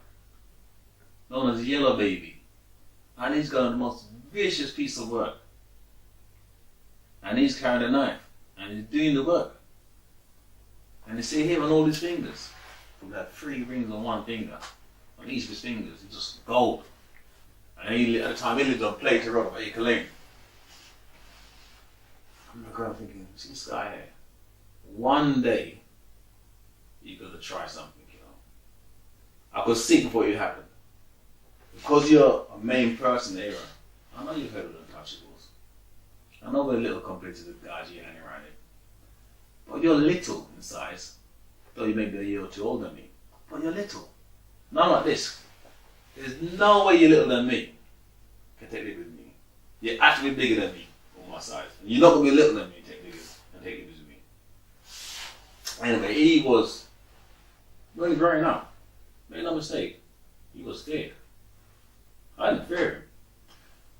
known as Yellow Baby. And he's got the most vicious piece of work. And he's carrying a knife. And he's doing the work. And you see him on all his fingers. From that 3 rings on one finger. On each of his fingers, it's just gold. And he, at the time, he lived on Plater Road by Acre Lane. I'm going thinking, see this guy here? One day, you're going to try something, you know. I could see before it happened. Because you're a main person there, I know you've heard of the Untouchables. I know we're little compared to the guys you hang around with. But you're little in size. Though you may be a year or two older than me. But you're little. Not like this. There's no way you're little than me. Can take it with me. You're actually bigger than me on my size. And you're not going to be little than me and take it with me. Anyway, he was really growing up. Make no mistake. He was scared. I didn't fear him.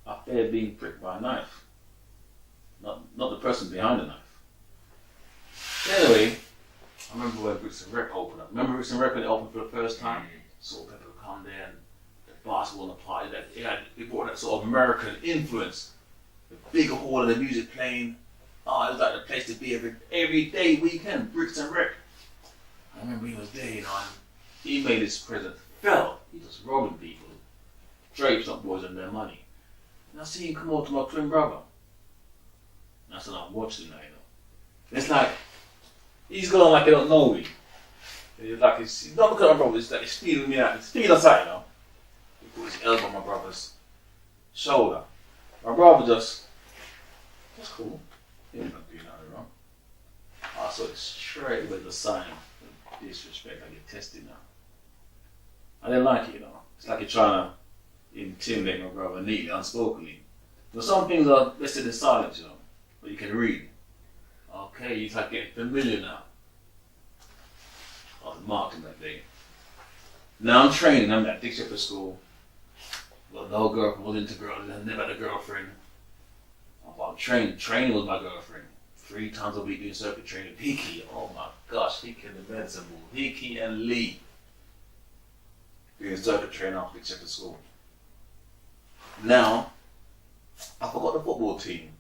I feared being pricked by a knife. Not the person behind the knife. Anyway, I remember when Brixton Rec opened up. Remember Brixton Rec when it opened for the first time? Salt Pepper would come there and the basketball and the party. It brought that sort of American influence. The bigger hall and the music playing. Oh, it was like the place to be every day, weekend. Brixton Rec. I remember he was there, you know, and he made his presence felt. He was robbing people. Drapes up boys and their money. And I see him come over to my twin brother. That's what I'm watching now, you know. It's like, he's going like he don't know me. It's like he's not looking at my brother, it's like he's feeling me out. He's feeling aside, you know. He put his elbow on my brother's shoulder. My brother that's cool. He didn't do nothing wrong. I saw it straight with the sign of disrespect. I get tested now. I didn't like it, you know. It's like you're trying to intimidate my brother neatly, unspokenly. But some things are listed in silence, you know. But you can read. Okay, he's like getting familiar now. I was marked him that day. Now I'm training, I'm at Dick Shepherd School. Got no girlfriend, was into girls, never had a girlfriend. I'm training. Training was my girlfriend. 3 times a week doing circuit training. Hickey, oh my gosh, Hickey and the medicine ball. Hickey and Lee. Doing circuit training after Dick Shepherd School. Now, I forgot the football team,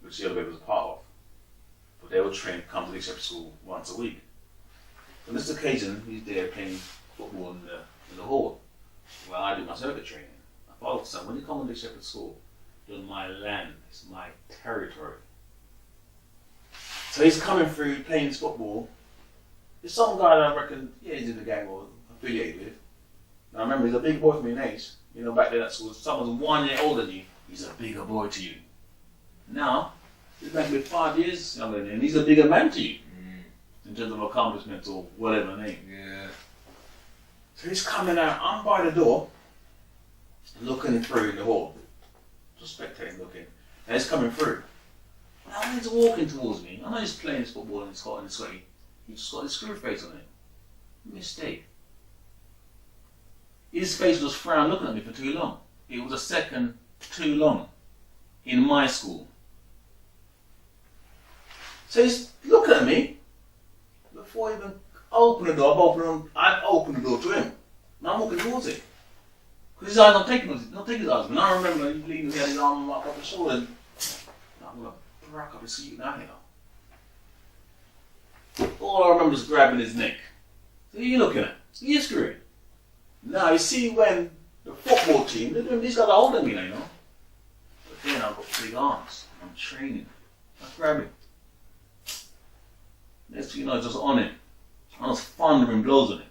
which the other baby was a part of. But they would train, come to Dick Shepherd School once a week. On this occasion, he's there playing football in the hall, where I do my circuit training. I followed son, when you come to Dick Shepherd School, you're on my land, it's my territory. So he's coming through playing his football. There's some guy that I reckon, yeah, he's in the gang or affiliated with. Now remember, he's a big boy for me in age. You know, back then at school, someone's 1 year older than you, he's a bigger boy to you. Now, he's back with 5 years younger than you, and he's a bigger man to you. In terms of accomplishments or whatever name. Yeah. So he's coming out, I'm by the door, looking through in the hall. Just spectating looking. And he's coming through. Now when he's walking towards me, I know he's playing his football and he's hot and sweaty. He's just got his screw face on it. Mistake. His face was frowned looking at me for too long. It was a second too long in my school. So he's looking at me. Before I even open the door, I've opened the door to him. Now I'm walking towards him. Because his eyes not taking his eyes. And I remember he leaned, he had his arm up his shoulder and I'm going to crack up his seat now, you know. All I remember is grabbing his neck. So who are you looking at? He is screwing. Now you see when the football team, these guys are older than me now, you know. But then I've got big arms. I'm training. I grab him. Next thing you know, just on him. I was thundering blows on him.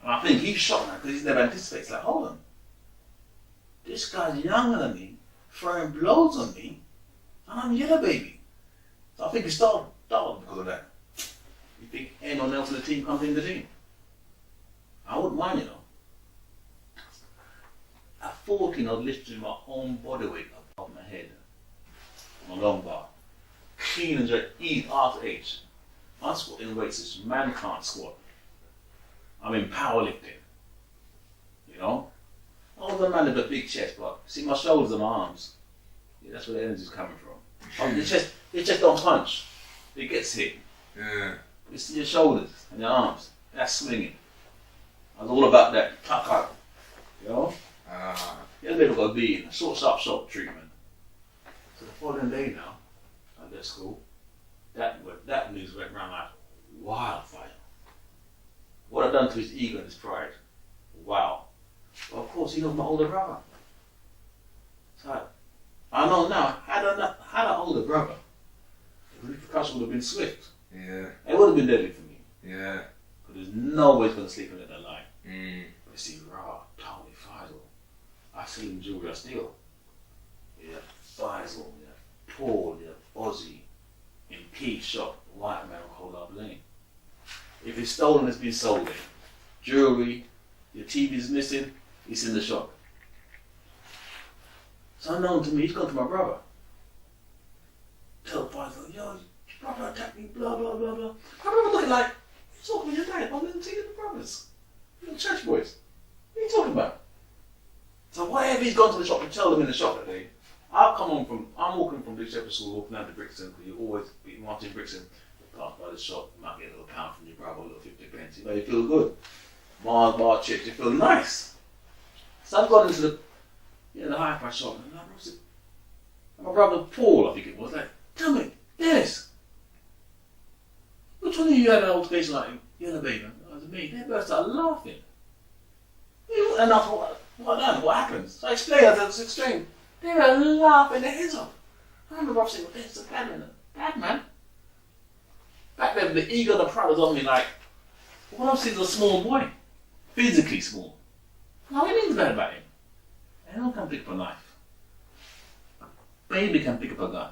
And I think he's shocked now because he's never anticipated. It's like, hold on. This guy's younger than me, throwing blows on me, and I'm yellow baby. So I think he started because of that. You think anyone else in the team comes in the team? I wouldn't mind, you know. At 14, I was lifting my own body weight above my head. On a long bar. Clean and jerk, eat after age. My squatting weights is man can't squat. I'm in powerlifting. You know? I was a man with a big chest, but see my shoulders and my arms. Yeah, that's where the energy's coming from. Your chest don't punch. It gets hit. Yeah. You see your shoulders and your arms. That's swinging. I was all about that tuck. You know? Yeah, they've got to be in a short, sharp treatment. So the following day now, I left school. That news went around like wildfire. What I've done to his ego and his pride. Wow. Well, of course, he knows my older brother. So I know now, had an older brother, the repercussion would have been swift. Yeah. It would have been deadly for me. Yeah. Because there's no way he's going to sleep and let that lie. But you see, raw, totally Faisal. I see him jewelry, I steal. Yeah, Faisal, yeah, tall, key shop, white man will hold up lane. If it's stolen, it's been sold there. Jewelry, your TV's missing, it's in the shop. So unknown to me, he's gone to my brother. Tell the boys, like, yo, your brother attacked me, blah, blah, blah, blah. My brother looking like, you're talking to your dad, I'm going to see the brothers. You're the church boys. What are you talking about? So whatever he's gone to the shop and tell them in the shop that day, I'm walking from Blue Shepherd School, walking down to Brixton, because you always be marching Brixton. Pass by the shop, you might get a little pound from your brother, a little 50 pence, you know, you feel good. Mars, bar chips, you feel nice. So I've gone into the hi-fi shop, and my brother Paul, I think it was, like, tell me, Dennis, which one of you had an altercation like you and a baby? I was me. They burst out laughing. And I thought, what happens? So I explained, I was explaining. They were laughing their heads off. I remember saying, well, there's a bad man. Bad man? Back then, the ego and the pride was on me like, what I'm seeing is a small boy. Physically small. Now, what is bad about him? Anyone can pick up a knife. A baby can pick up a gun.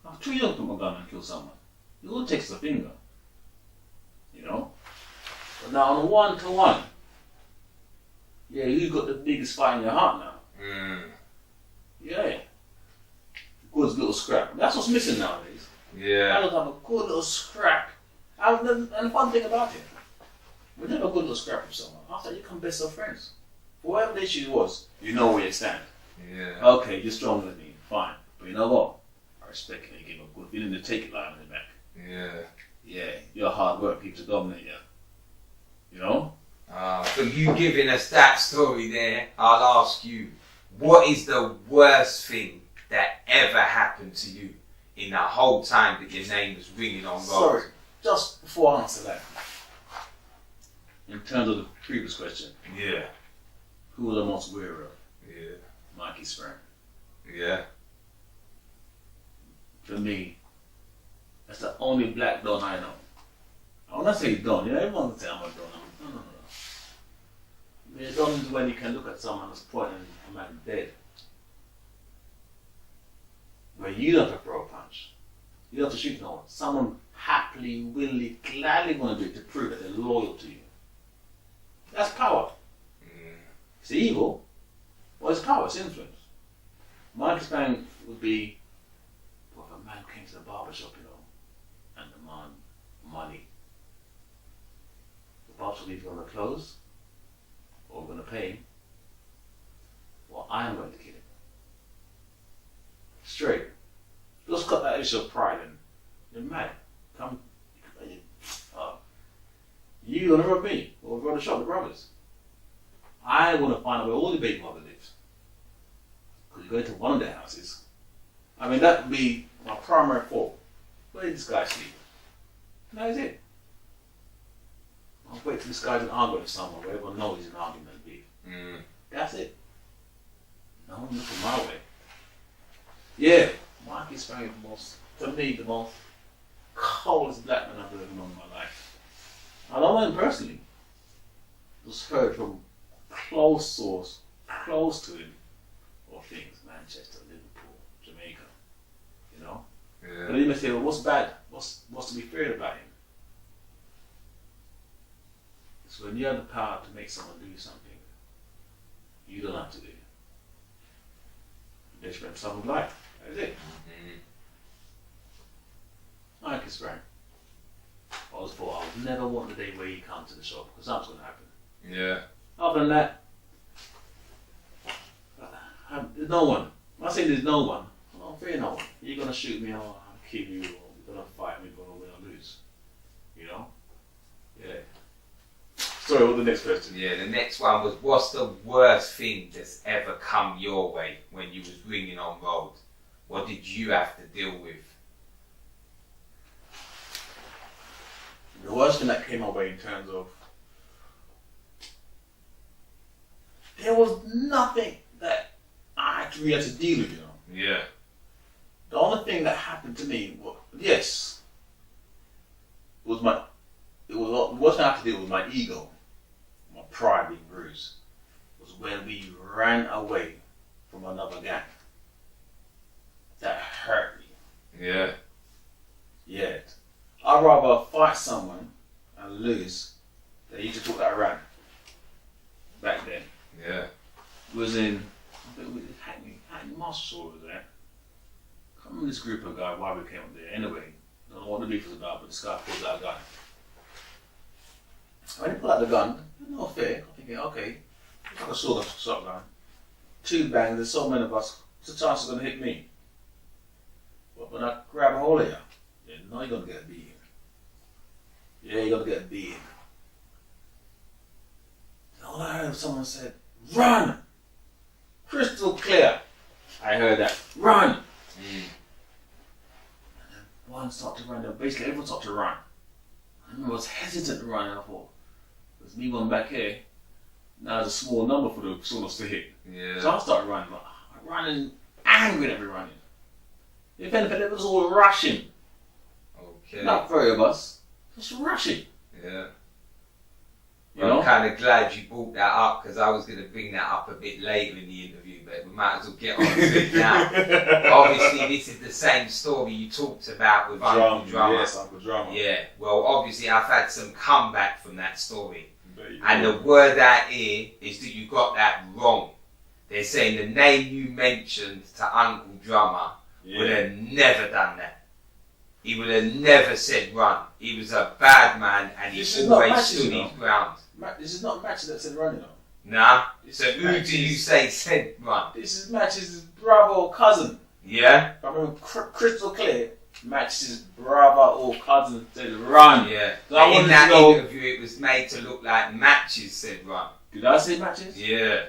I'm too young to pick up a gun and kill someone. It all takes a finger. You know? But now, on a one-to-one, yeah, you've got the biggest fight in your heart now. Yeah. Good little scrap. That's what's missing nowadays. Yeah. I don't have a good little scrap. And the fun thing about it, when you have a good little scrap with someone, after you become best of friends. Whatever the issue was, you know where you stand. Yeah. Okay, you're stronger than me, fine. But you know what? I respect you, you give a good feeling to take it lying on the back. Yeah. Yeah, your hard work keeps to dominate you. You know? So you giving us that story there, I'll ask you, what is the worst thing that ever happened to you in the whole time that your name was ringing on Roadz? Sorry, just before I answer that, in terms of the previous question, Yeah. who was I most aware of? Yeah. Mikey's friend. Yeah. For me, that's the only black don I know. I want to say don, you know, everyone can say I'm a don. No. The don is when you can look at someone that's pointing a man dead. Where you don't have to throw a punch. You don't have to shoot no one. Someone happily, willingly, gladly going to do it to prove that they're loyal to you. That's power. It's evil, but it's power, it's influence. My understanding would be, well, if a man came to the barber shop, you know, and demand money, the barber shop is going to close, or we're going to pay him, well, I am going to kill him. Straight. Just cut that issue of pride and you're mad. Come, you gonna rob me, or run the shop, the brothers. I want to find out where all the baby mother lives. Because you go to one of their houses. I mean, that would be my primary thought. Where did this guy sleep? And that is it. I'll wait till this guy's in argument with someone where everyone knows he's in argument and beef. That's it. No one looking my way. Yeah, Mikey's probably the most, to me, the most coldest black man I've ever known in my life. I don't know him personally. Just heard from close source, close to him, or things, Manchester, Liverpool, Jamaica, you know? Yeah. But you may say, well, what's bad? What's to be feared about him? It's when you have the power to make someone do something, you don't have to do it. They spend someone's life. That's it. I like his friend. I was thought I would never want the day where he comes to the shop, because that's going to happen. Yeah. Other than that, there's no one. When I say there's no one, I don't fear no one. You're going to shoot me, or I'll kill you, or you're going to fight me, or we're going to lose. You know? Yeah. Sorry, what's the next question? Yeah, the next one was, what's the worst thing that's ever come your way when you was ringing on Roadz? What did you have to deal with? The worst thing that came my way in terms of, there was nothing that I actually had to deal with, you know. Yeah. The only thing that happened to me was, yes, the worst thing I had to deal with my ego, my pride being bruised, was when we ran away from another gang. That hurt me. Yeah. Yeah. I'd rather fight someone and lose than you to talk that around. Back then. Yeah. Was in, I think it was Hackney Marshall was there. I can't remember this group of guys why we came up there. Anyway, I don't know what the beef was about, but this guy pulled out a gun. When he pulled out the gun, not fair. I'm thinking, okay, it's like a shotgun. 2 bangs, there's so many of us, what's the chance it's going to hit me? But when I grab a hold of you, yeah, no, you're going to get a beating. Yeah, you're going to get a beating. And all I heard someone said, run! Crystal clear. I heard that. Run! And then one started to run. Basically, everyone started to run. I remember I was hesitant to run, and I thought, there's me one back here. Now there's a small number for the someone to hit. Yeah. So I started running. But I'm running angry at me running. If anything, it was all rushing. Okay. Not 3 of us. Just rushing. Yeah. You know? I'm kind of glad you brought that up because I was going to bring that up a bit later in the interview, but we might as well get on to it now. Obviously, this is the same story you talked about with Uncle Drummer. Yes, Uncle Drummer. Yeah, well, obviously, I've had some comeback from that story. And the word out here is that you got that wrong. They're saying the name you mentioned to Uncle Drummer would have never done that. He would have never said run. He was a bad man and he always stood his ground. This is not Matches that said running on. Nah. So who do you say said run? This is Matches' brother or cousin. Yeah? I remember crystal clear. Matches' brother or cousin said run. Yeah. So I in that interview it was made to look like Matches said run. Did I say Matches? Yeah.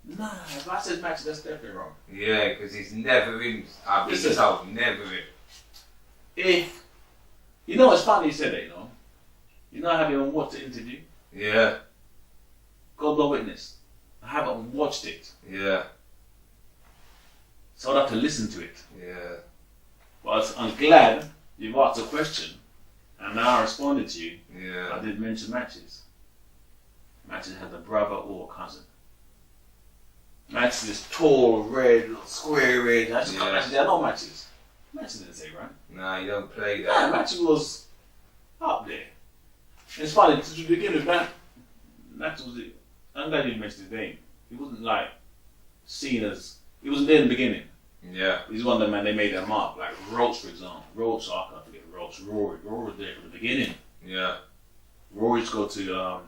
Nah, if I said Matches, that's definitely wrong. Yeah, because it's never him. I've been told, never him. If, you know it's funny you said that, you know? You know I haven't watched the interview? Yeah. God the witness. I haven't watched it. Yeah. So I'd have to listen to it. Yeah. But I'm glad you've asked a question and now I responded to you. Yeah. I did mention Matches. Matches had a brother or cousin. Matches is tall, red, square red. I just got Matches. I know Matches. Matches didn't say right. Nah, you don't play that. Yeah, Matches was up there. And it's funny, to begin with, Matches was it. I'm glad you mentioned his name. He wasn't like seen as, he wasn't there in the beginning. Yeah. He's one of them, man, they made their mark. Like Roadz, for example. Roadz, I can't forget Roadz. Rory was there from the beginning. Yeah. Rory used to go to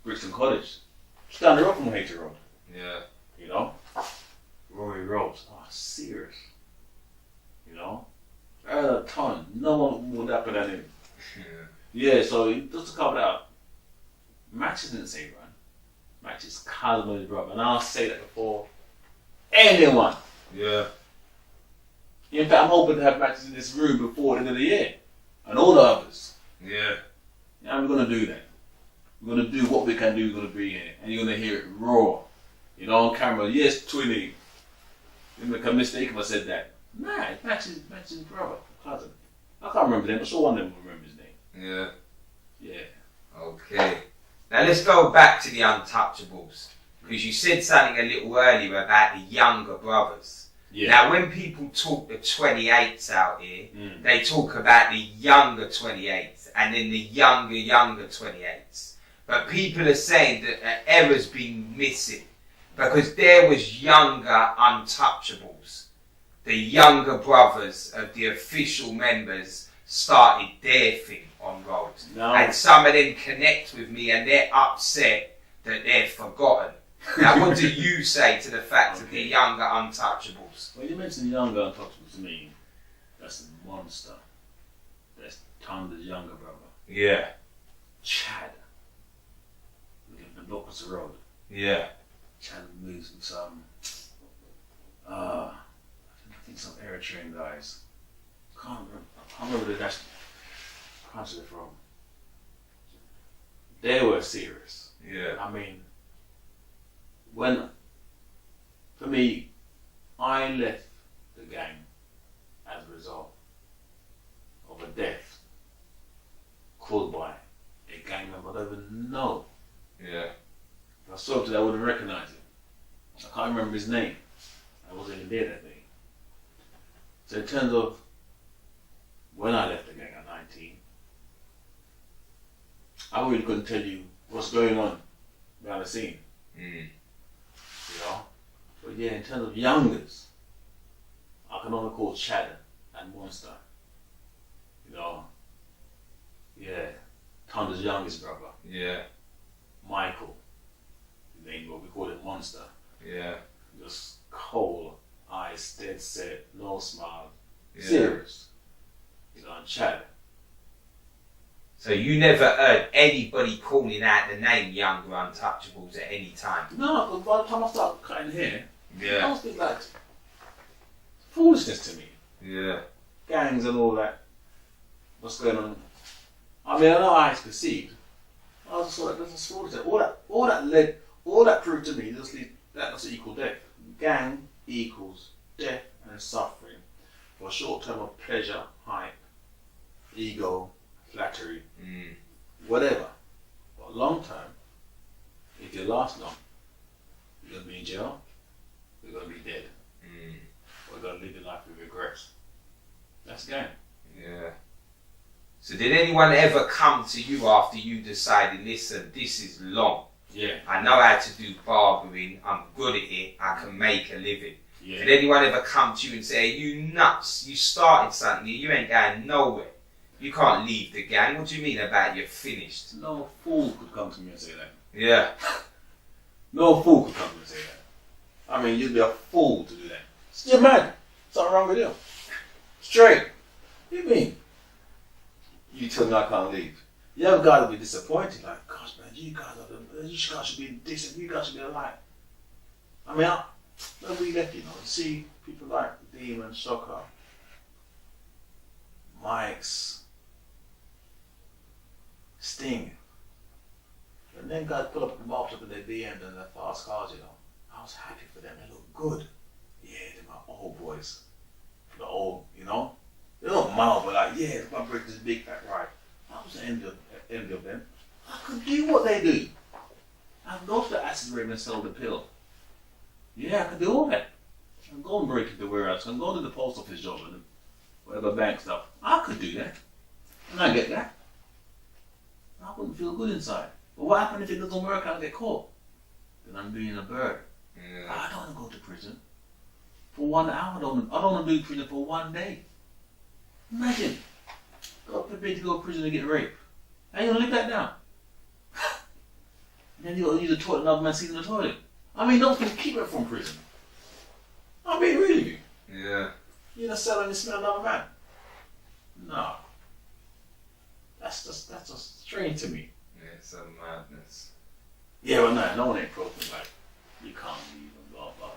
Brixton College. Just down the road from Hater Road. Yeah. You know? Rory Roadz. Oh, serious. You know? A ton. No one would have put that in. Yeah, so just to cover that up, Matches didn't say run. Matches cousin with his brother. And I'll say that before anyone. Yeah. In fact, I'm hoping to have Matches in this room before the end of the year. And all the others. Yeah. Yeah, we're going to do that. We're going to do what we can do. We're going to be here. And you're going to hear it raw. You know, on camera. Yes, Twinny. It would make a mistake if I said that. Nah, Matches brother, cousin. I can't remember them. I'm sure one of them will remember his name. Yeah. Yeah. Okay. Now let's go back to the Untouchables. Because you said something a little earlier about the younger brothers. Yeah. Now when people talk the 28s out here, they talk about the younger 28s and then the younger 28s. But people are saying that an error's been missing because there was younger Untouchables. The younger brothers of the official members started their thing on Roadz. No. And some of them connect with me and they're upset that they're forgotten. Now what do you say to the fact of the younger Untouchables? When you mention the younger Untouchables to me, that's a monster. That's Tonda's younger brother. Yeah. Chad. We live in the opposite road. Yeah. Chad moves with some I think some Eritrean guys. I can't remember the national country they're from. They were serious. Yeah. I mean, for me, I left the gang as a result of a death caused by a gang member I don't even know. Yeah. If I saw him today, I wouldn't recognize him. I can't remember his name. I wasn't even there that day. So in terms of when I left the gang at 19, I really couldn't tell you what's going on behind the scene. You know? But yeah, in terms of youngers, I can only call Chatter and Monster. You know? Yeah. Thunder's youngest brother. Yeah. Michael. His name, but we call it Monster. Yeah. Just cold, eyes dead set, no smile. Yeah. Serious. You know, and Chatter. So you never heard anybody calling out the name Younger Untouchables at any time? No, because by the time I start cutting hair, Yeah. I was thinking like foolishness to me. Yeah. Gangs and all that. What's going on? I mean, I know how it's perceived. I was just like, that's a foolishness. All that proved to me, that was equal death. Gang equals death and suffering for a short term of pleasure, hype, ego, flattery, whatever. But long term, if you last long, you're going to be in jail, you're going to be dead, or you're going to live your life with regrets. That's gang. Yeah. So did anyone ever come to you after you decided, listen, this is long. Yeah. I know how to do barbering, I'm good at it, I can make a living. Yeah. Did anyone ever come to you and say, you nuts, you started something, you ain't going nowhere. You can't leave the gang. What do you mean about you're finished? No fool could come to me and say that. Yeah. No fool could come to me and say that. I mean, you'd be a fool to do that. You're mad. Something wrong with you. Straight. What do you mean? You tell me I can't leave. You ever got to be disappointed? Like, gosh, man, you guys should be decent. You guys should be alive. I mean, nobody left, you know. You see people like Demon, Shocker, Mike's, Sting. And then guys pull up the marked up in their BM and their fast cars, you know. I was happy for them. They look good. Yeah, they're my old boys. The old, you know. They don't mild, but like, yeah, my break this big fat ride. I was envy of them. I could do what they do. I can go to the acid room and sell the pill. Yeah, I can do all that. I can go and break into the warehouse. I can go to the post office job and whatever bank stuff. I could do that. And I get that. I wouldn't feel good inside. But what happens if it doesn't work out and get caught? Then I'm being a bird. Yeah. I don't want to go to prison. For 1 hour, I don't want to do prison for 1 day. Imagine. God forbid to go to prison and get raped. How you gonna live that down? And then you gotta use the toilet, another man sitting in the toilet. I mean, no one can keep it from prison. I mean, really? Yeah. You in a cell and you smell another man? No. That's just strange to me. Yeah, it's a madness. Yeah, but no one ain't broken like, you can't leave and blah, blah,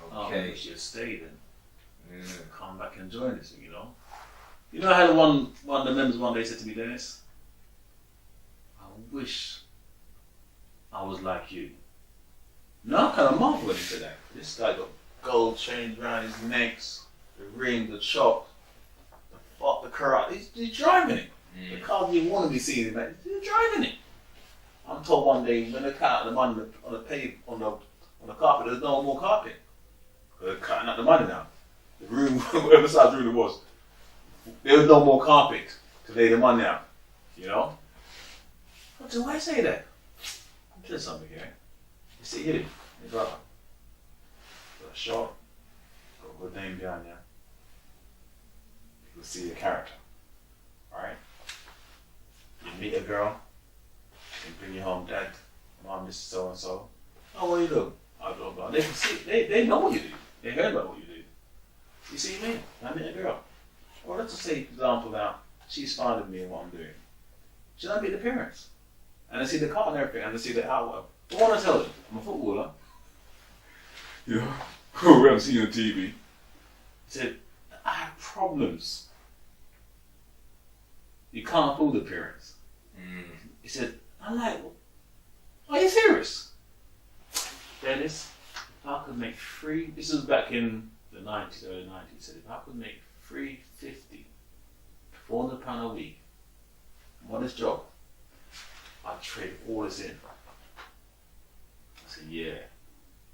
blah. Okay. You should stay then. Yeah. Come back and join this thing, you know? You know, I had one of the members one day said to me, Dennis, I wish I was like you. No, I kind of marveled when he said that. This guy got gold chains around his necks, the ring, the chop, the car. He's driving it. The car you want to be seeing him, man. He's driving it. I'm told one day when they cut out the money on the carpet, there's no more carpet. They're cutting out the money now. The room, whatever size room it was, there was no more carpet to lay the money out. You know? But why say that? I'll tell you something here. You see here, your brother. Got a short, got a good name behind you. People see your character. Alright? You meet a girl, you bring you home, Dad, Mom, this is so and so. Oh, what do you do? I blah blah. They can see, they know what you do. They heard about what you do. You see me? I meet a girl. Or let's just say, for example, now, she's fond of me and what I'm doing. Should I meet the parents? And they see the car and everything, and they see the hour. What want to tell them? I'm a footballer. You know, who I'm seeing on TV. He said, I have problems. You can't fool the parents. He said, I'm like, are you serious? Dennis, if I could make this was back in the 90s, early 90s, he said, if I could make £350, £400 a week, on this job, I'd trade all this in. I said, yeah.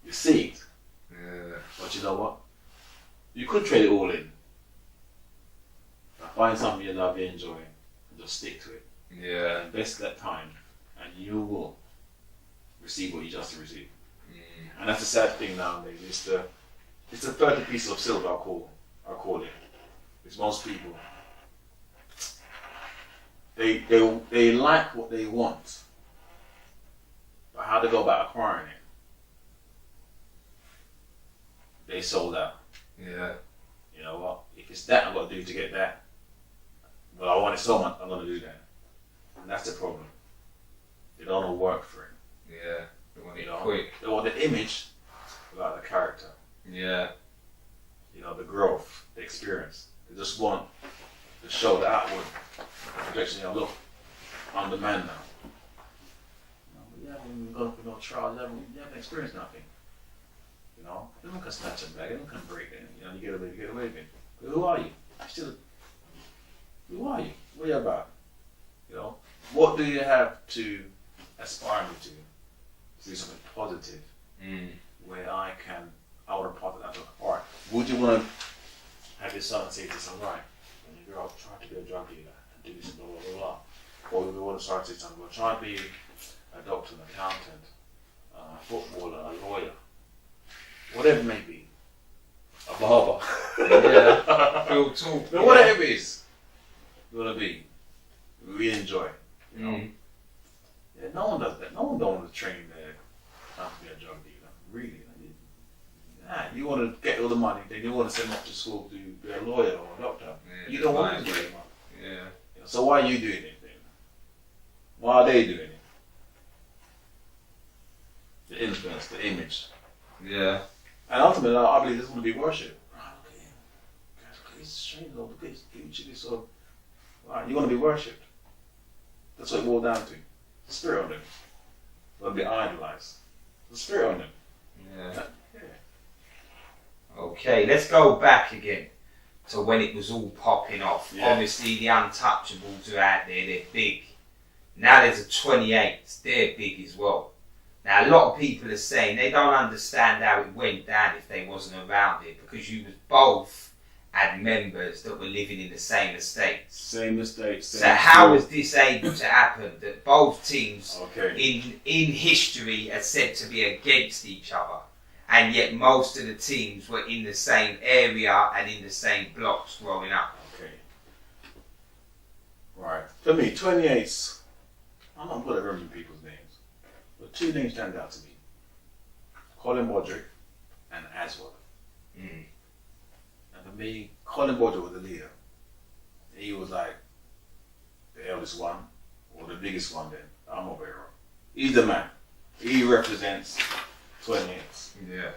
You see it. Yeah. But you know what? You could trade it all in. Find something you love, you enjoy, and just stick to it. Yeah. Invest that time, and you will receive what you just received. And that's the sad thing nowadays. It's the 30 piece of silver, I call it. It's most people. They like what they want, but how they go about acquiring it, they sold out. Yeah. You know what? If it's that I've got to do to get that, well, I want it so much, I'm going to do that. And that's the problem. They don't want to work for it. Yeah. They want it quick. They want the image without the character. Yeah. You know, the growth, the experience. They just want to show the outward projection. You know, look, I'm the man now. You haven't gone through no trials, you haven't experienced nothing. You know, no one can snatch a bag, no one can break it. You know, you get away with it. But who are you? Who are you? What are you about? You know, what do you have to aspire me to do something positive where I want to part of that. Alright, would you want to have your son say to his son, right, when you grow up, try to be a drug dealer and do this, blah, blah, blah, blah. Or would you want to start to say something, well, try to be a doctor, an accountant, a footballer, a lawyer, whatever it may be, a barber. Yeah, real talk. But whatever it is, you want to be, we enjoy, you know. Yeah, no one does that. No one don't want to train there not to be a drug dealer, really. You want to get all the money, then you want to send them off to school to be a lawyer or a doctor. Yeah, you don't want to do it. Yeah. You know, so why are you doing it then? Why are they doing it? The influence, the image. Yeah. And ultimately, I believe this is going to be worship. Right, look at him. Guys, look at his strange, look at his beauty. So, right, you want to be worshipped. That's what it boils down to. The spirit on them. You want to be idolized. The spirit on them. Yeah. Okay, let's go back again to when it was all popping off. Yeah. Obviously, the Untouchables are out there, they're big. Now there's a 28, they're big as well. Now, a lot of people are saying they don't understand how it went down if they wasn't around it, because you both had members that were living in the same estates. Same estates. So how was this able to happen, that both teams in history are said to be against each other? And yet most of the teams were in the same area and in the same blocks growing up. Okay. Right. For me, 28s, I'm not good at remembering people's names, but two names stand out to me. Colin Bodrick and Aswad. And for me, Colin Bodrick was the leader. He was like the eldest one, or the biggest one then. I'm not very wrong. He's the man. He represents 28s. Yeah.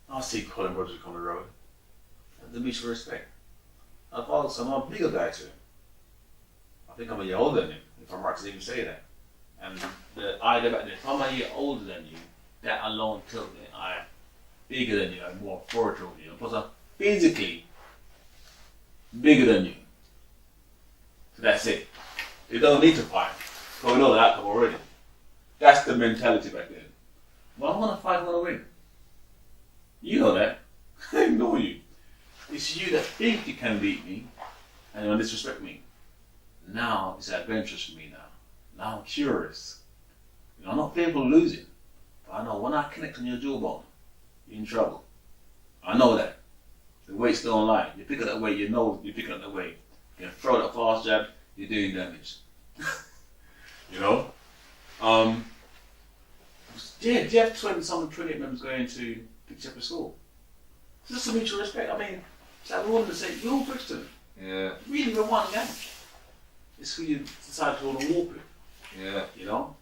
I see Colin Bodrick on the road. The mutual respect. I'm a bigger guy to him. I think I'm a year older than him, if I'm right to even say that. And the idea back then, if I'm a year older than you, that alone tells me I'm bigger than you, I'm more authoritative than you. Plus I'm physically bigger than you. So that's it. You don't need to fight. Because we know the outcome already. That's the mentality back then. Well, I'm going to fight, I'm going to win. You know that. I know you. It's you that think you can beat me and you want to disrespect me. Now it's adventurous for me now. Now I'm curious. You know, I'm not fearful of losing. But I know when I connect on your jawbone, you're in trouble. I know that. The weight's don't lie. You pick up that weight, you know you're picking up that weight. You can throw that fast jab, you're doing damage. You know? Yeah, do you have 28 members going to pick up a school? It's just a mutual respect. I mean, it's like we wanted to say, you're all Brixton. Yeah. Really, we're one gang. It's who you decide to want to walk with. Yeah. You know?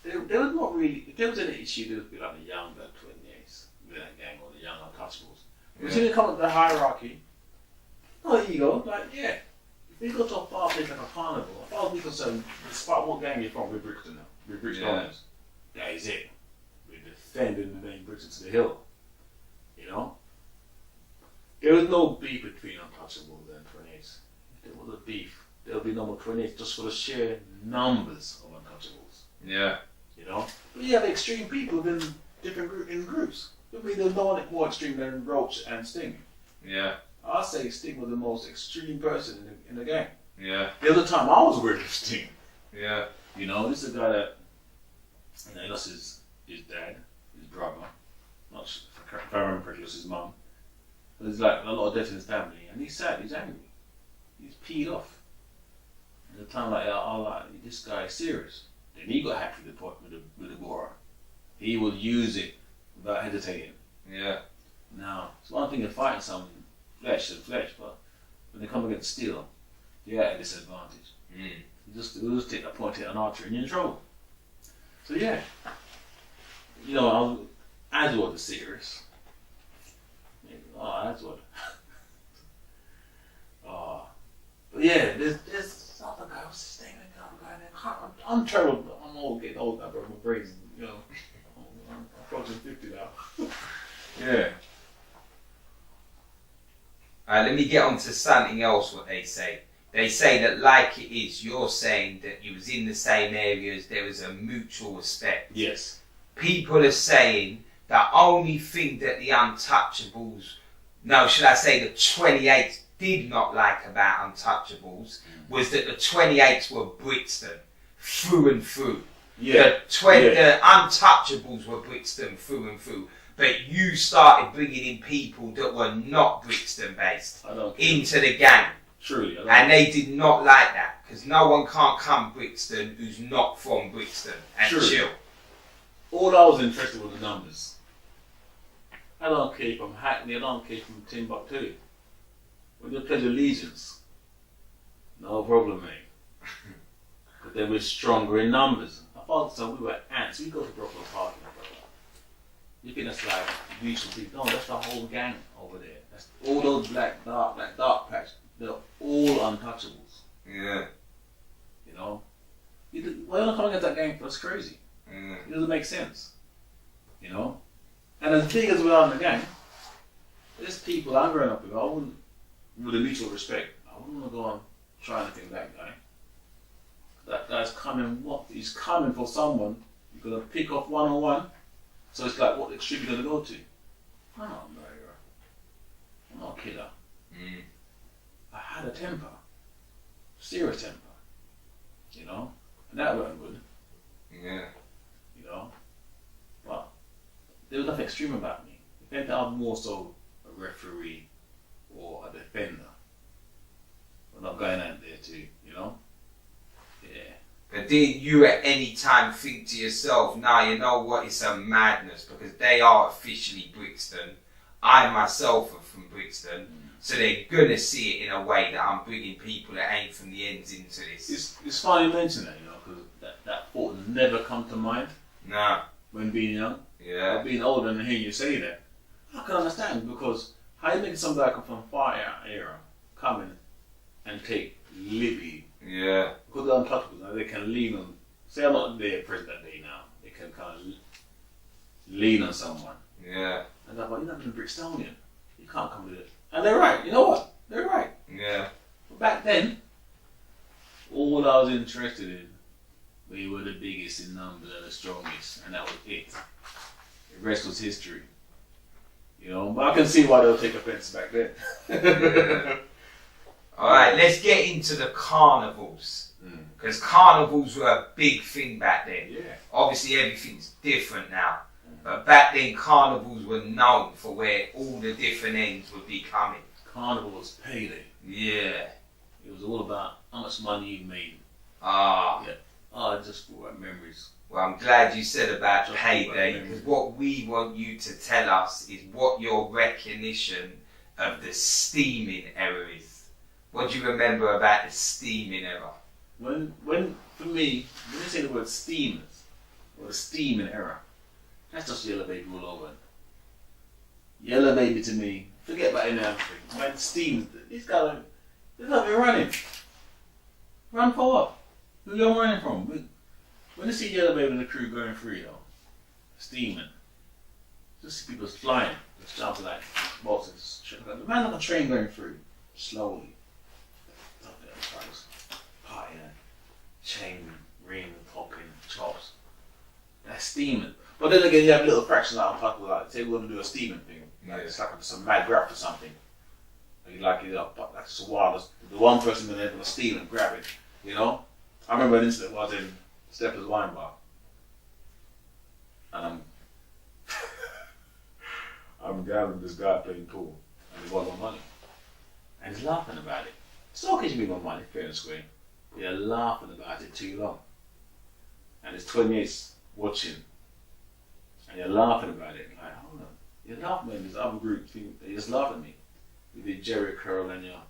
There was not really, if there was any issue, there would be like the younger 28s with that gang or the young Untouchables. Yeah. But when you come up to the hierarchy, no ego, like, yeah. If we go to a far place like a carnival, as far as we're concerned, despite what gang you're from, we're Brixton now. We're Brixton owners. That is it. We're defending the name Brixton to the hill. You know? There was no beef between Untouchables and 28s. If there was a beef, there would be no more 28s just for the sheer numbers of Untouchables. Yeah. You know? But you have extreme people within different groups. I mean, there's no one more extreme than Roadz and Sting. Yeah. I'd say Sting was the most extreme person in the game. Yeah. The other time I was working with Sting. Yeah. You know, this is a guy that, you know, he lost his dad, his brother. Not if I remember correctly, it was his mum. There's like a lot of death in his family, and he's sad, he's angry, he's peed off. At the time, like, oh, like, this guy is serious. Then he got happy with the Bora. He would use it without hesitating. Yeah. Now, it's one thing of fighting someone flesh to flesh, but when they come against steel, you're at a disadvantage. You just take a point at an archer and you're in trouble. So yeah, you know, Aswad is serious. Oh, Aswad. Oh, but yeah, there's other guy. What's his name? I'm terrible. I'm getting old now, bro. My brain's, you know, I'm approaching 50 now. Yeah. Alright, let me get on to something else. What they say. They say that, like it is, you're saying that you was in the same areas, there was a mutual respect. Yes. People are saying the only thing that the Untouchables, no, should I say the 28s did not like about Untouchables was that the 28s were Brixton, through and through. Yeah. The Untouchables were Brixton, through and through. But you started bringing in people that were not Brixton based into the gang. Truly. And they did not like that, because no one can't come Brixton who's not from Brixton and chill. All I was interested with the numbers. I don't care from Hackney, I don't care from Timbuktu. When you play the Legions, no problem, mate. But they were stronger in numbers. I thought so, we were ants. We go to Brooklyn Park, my brother. You think that's like mutual people? No, that's the whole gang over there. That's all those black dark patches. They're all Untouchables. Yeah. You know? Why don't come against that gang? That's crazy. It doesn't make sense. You know? And as big as we are in the gang, there's people I'm growing up with, I wouldn't, with a mutual respect, I wouldn't want to go and try anything with that guy. That guy's coming, he's coming for someone, you're going to pick off one-on-one, so it's like, what extreme you're going to go to? I'm not a murderer. I'm not a killer. I had a temper. Serious temper. You know? And that weren't good. Yeah. You know? But there was nothing extreme about me. If anything, I'm more so a referee or a defender. I'm not going out there to, you know? Yeah. But did you at any time think to yourself, nah, you know what, it's a madness, because they are officially Brixton. I myself am from Brixton. So they're going to see it in a way that I'm bringing people that ain't from the ends into this. It's funny you mention that, you know, because that thought has never come to mind. Nah. When being young. Yeah. Or being older and hearing you say that. I can understand, because how you make somebody come from fire era come in and take liberty. Yeah. Because they're Untouchables, they can lean on, say I'm not there present that day now, they can kind of lean on someone. Yeah. And they're like, you're not even Brixtonian. You can't come with it. And they're right, you know what? They're right. Yeah. But back then, all I was interested in, we were the biggest in numbers and the strongest, and that was it. The rest was history. You know, but I can see why they'll take offense back then. Yeah. Alright, let's get into the carnivals. Because carnivals were a big thing back then. Yeah. Obviously everything's different now. But back then carnivals were known for where all the different ends would be coming. Carnival was payday. Yeah. It was all about how much money you made. Ah. Yeah. Oh, it just brought back memories. Well, I'm glad you said about Just payday, because what we want you to tell us is what your recognition of the steaming era is. What do you remember about the steaming era? When for me, when you say the word steamers, or the steaming era, that's just Yellow Baby all over. Yellow Baby to me, forget about any other thing. When steams, these guys, they're not even running. Run for what? Who you running from? When you see Yellow Baby and the crew going through, you know, steaming, just see people flying, just jumping like boxes. The man on a train going through, slowly. Partying, chain, ring, popping, chops. That's steaming. But then again, you have a little fraction out of people like, say we want to do a steaming thing. Like, it's like some mad graft or something. Like, you know, that's just wild. The one person that they're going to steal and grab it, you know? I remember an incident was in Stepper's wine bar. And I'm gathering this guy playing pool, and he won my money. And he's laughing about it. It's okay to be my money, fair and square. They're laughing about it too long. And his 28's watching, and you're laughing about it. You're like, hold on. You're laughing at this other group thing. They just laugh at me. With your Jerry curl and your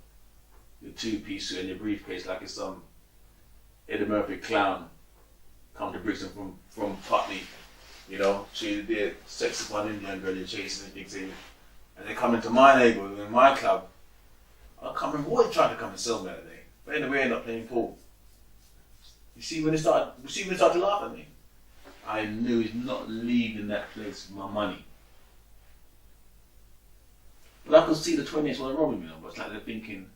two-piece suit and your briefcase like it's some Eddie Murphy clown come to Brixton from Putney, you know, she'd be a sexy one Indian girl you're chasing and things, and they come into my neighborhood, in my club. I can't remember what he tried to come and sell me that day. But anyway, we ended up playing pool. You see when they started to laugh at me? I knew he's not leaving that place with my money. But I could see the 28s were robbing me, but it's like they're thinking,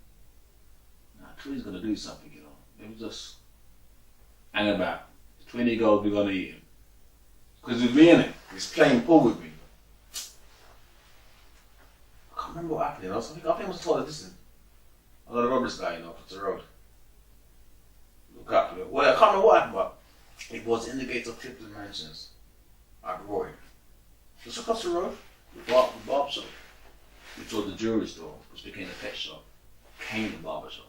nah, 20's gonna do something, you know. They were just hang about. 20 gold, we're gonna eat him. Because with me in it, he's playing pool with me. I can't remember what happened, you know. So I think I was told, listen, I gotta rob this guy, you know, across the road. Look up to it. Well, I can't remember what happened, but it was in the gates of Clifton Mansions. I brought him. Just across the road, the barber shop. We saw the jewelry store, which became a pet shop, came the barber shop.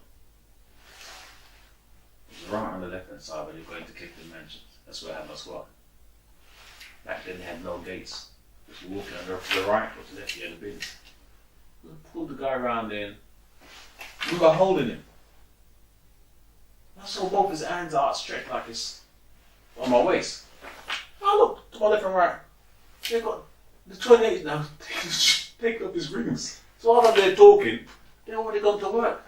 It was right on the left hand side when you're going to Clifton Mansions. That's where I had my squad. Back then they had no gates. Just walking on the right or to the left, you had the bins. We pulled the guy around in. We were holding him. I saw both his hands outstretched like it's on my waist. I looked to my left and right. They've got the 28 now taking up his rings. So while I'm there talking, they already gone to work.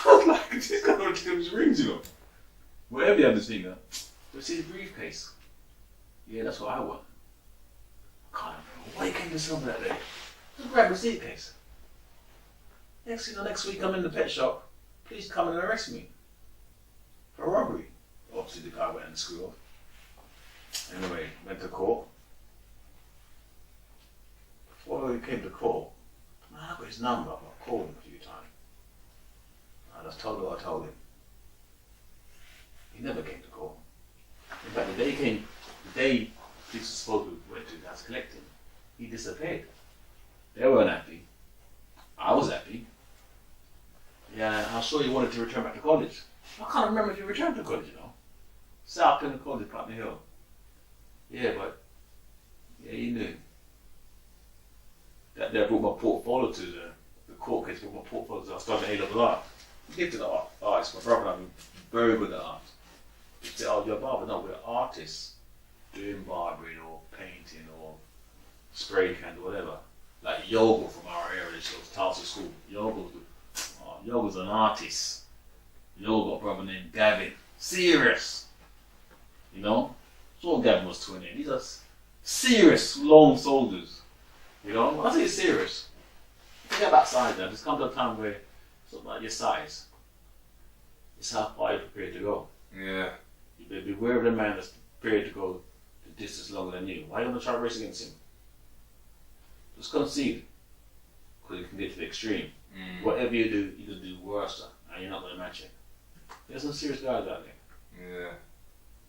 I was like, this guy already taking up his rings, you know. Wherever you have this finger, but see the briefcase. Yeah, that's what I want. I can't remember why he came to sell me that day. Just grab a suitcase. Next week I'm in the pet shop. Please come and arrest me for robbery. Obviously the guy went and screwed off. Anyway, went to court. Before we came to court, I got his number. I called him a few times. I just told him what I told him. He never came to court. In fact, the day police were supposed to went to the house collecting, he disappeared. They weren't happy. I was happy. Yeah, I'm sure he wanted to return back to college. I can't remember if he returned to college, you know. South Carolina College, Putney Hill. Yeah, but he knew. That day I brought my portfolio to the court case, brought my portfolio to I started A-level art. I gave to the artist, my brother and I were very good at art. He said, oh, you're a barber? No, we're artists doing barbering or painting or spray can or whatever. Like Yoga from our area, she goes to Tulsa School. Yoga's an artist. Yoga got a brother named Gavin. Serious. You know? So Gavin was 20. These are serious, long soldiers. You know? When I say serious, forget about size now. Just come to a time where something like your size. It's how far you're prepared to go. Yeah. You better beware of the man that's prepared to go the distance longer than you. Why are you going to try to race against him? Just concede. Because you can get to the extreme. Whatever you do, you can do worse, and you're not going to match it. There's some serious guys out there.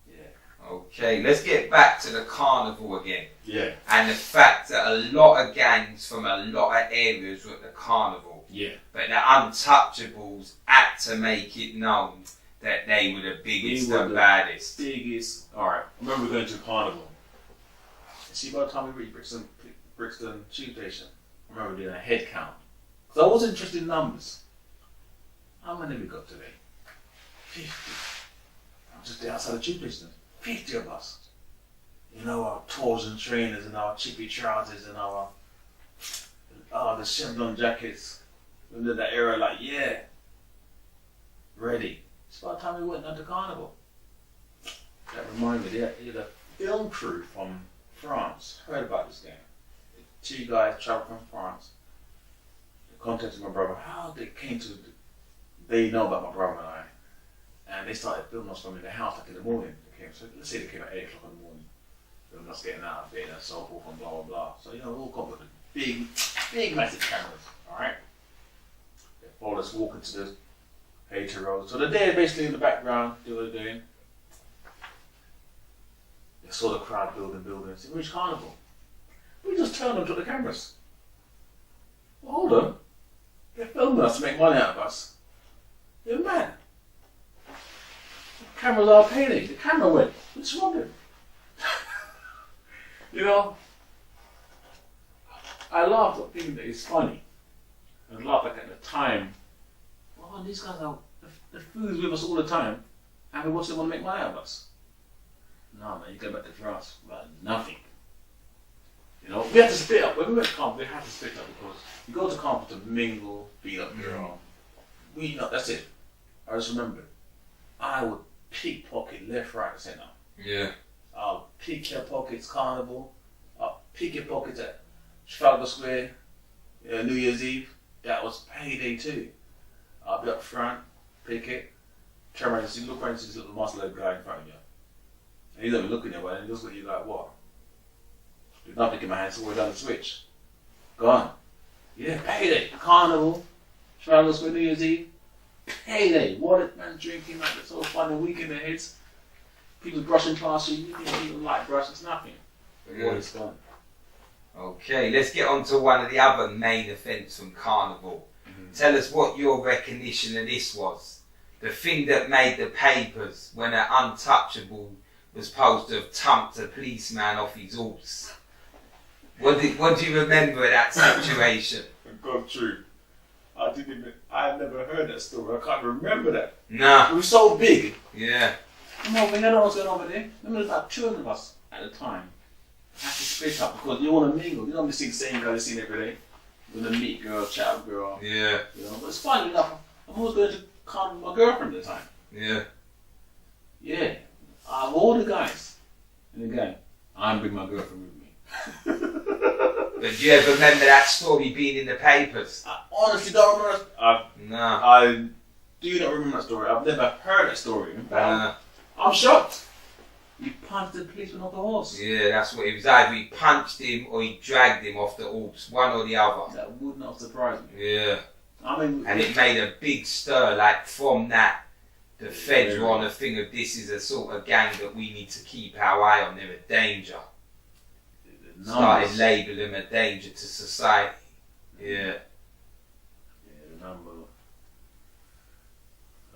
Yeah. Okay, let's get back to the carnival again. Yeah. And the fact that a lot of gangs from a lot of areas were at the carnival. Yeah. But the Untouchables had to make it known that they were the biggest and baddest. Alright, I remember going to a carnival. And see, by the time we reached Brixton Tube Station, I remember doing a head count. Because I was interested in numbers. How many have we got today? 50. I'm just there outside the tube station. 50 of us. You know, our tours and trainers and our chippy trousers and our the Chevron jackets. Under that era, like, yeah. Ready. It's about the time we went down to carnival. That reminded me, they had a film crew from France. Heard about this game. Two guys traveled from France. They contacted my brother. How they came to, they know about my brother and I. And they started filming us from in the house like in the morning. They came, so let's say they came at 8 o'clock in the morning. Filming us getting out of bed and so forth and blah blah blah. So you know, all come with big massive cameras, alright? followed us walking to the Roadz. So they're there basically in the background, do what they're doing. They saw the crowd building. They said, "Which carnival?" We just turned them to the cameras. Well, hold on. They're filming us to make money out of us. You're mad. The cameras are payday. The camera went. What's wrong with it? You know, I laughed at thinking that it's funny. I laughed like at the time. Oh, these guys are the food's with us all the time, and what's they want to make money out of us? No, man, you go back to France, but nothing. You know, we had to split up. When we went to camp, we had to split up because you go to camp to mingle, beat up girl. That's it. I just remember, I would pickpocket left, right, and centre. Yeah. I'll pick your pockets carnival. I'll pick your pockets at Trafalgar Square, New Year's Eve. That was payday too. I'll be up front, pick it, turn around and see, look around and see this little muscle-leg guy in front of you. And he's not even looking at you, and he looks at you like, what? There's nothing in my hand, so we're down the switch. Gone. Yeah, payday. Carnival, Trafalgar Square, New Year's Eve. Payday. What man drinking like it's all fun and weak in their heads. People brushing past you, you think people like brush, it's nothing. Yeah. What is gone. Okay, let's get on to one of the other main events from Carnival. Tell us what your recognition of this was. The thing that made the papers when an Untouchable was supposed to have thumped a policeman off his horse. What do you remember of that situation? God, true. I had never heard that story. I can't remember that. Nah. It was so big. Yeah. Come on, we don't know what's going on over there. Remember, there's about 200 of us at the time. Had to split up because you want to mingle. You don't want to see the same guy you've seen every day. With a meet girl, chat with girl. Yeah. You know, but it's fun enough. I'm always going to come with my girlfriend at the time. Yeah. Yeah. Of all the guys in the gang, I'm bringing my girlfriend with me. But do you ever remember that story being in the papers? I honestly don't remember. No. I do not remember that story. I've never heard that story. I'm shocked. You punched the policeman off the horse. Yeah, that's what it was. Either he punched him or he dragged him off the horse, one or the other. That would not surprise me. Yeah. I mean, and it made a big stir. Like from that, the feds were on a thing of this is a sort of gang that we need to keep our eye on. They're a danger. Started labelling them a danger to society. Yeah. Yeah, the number.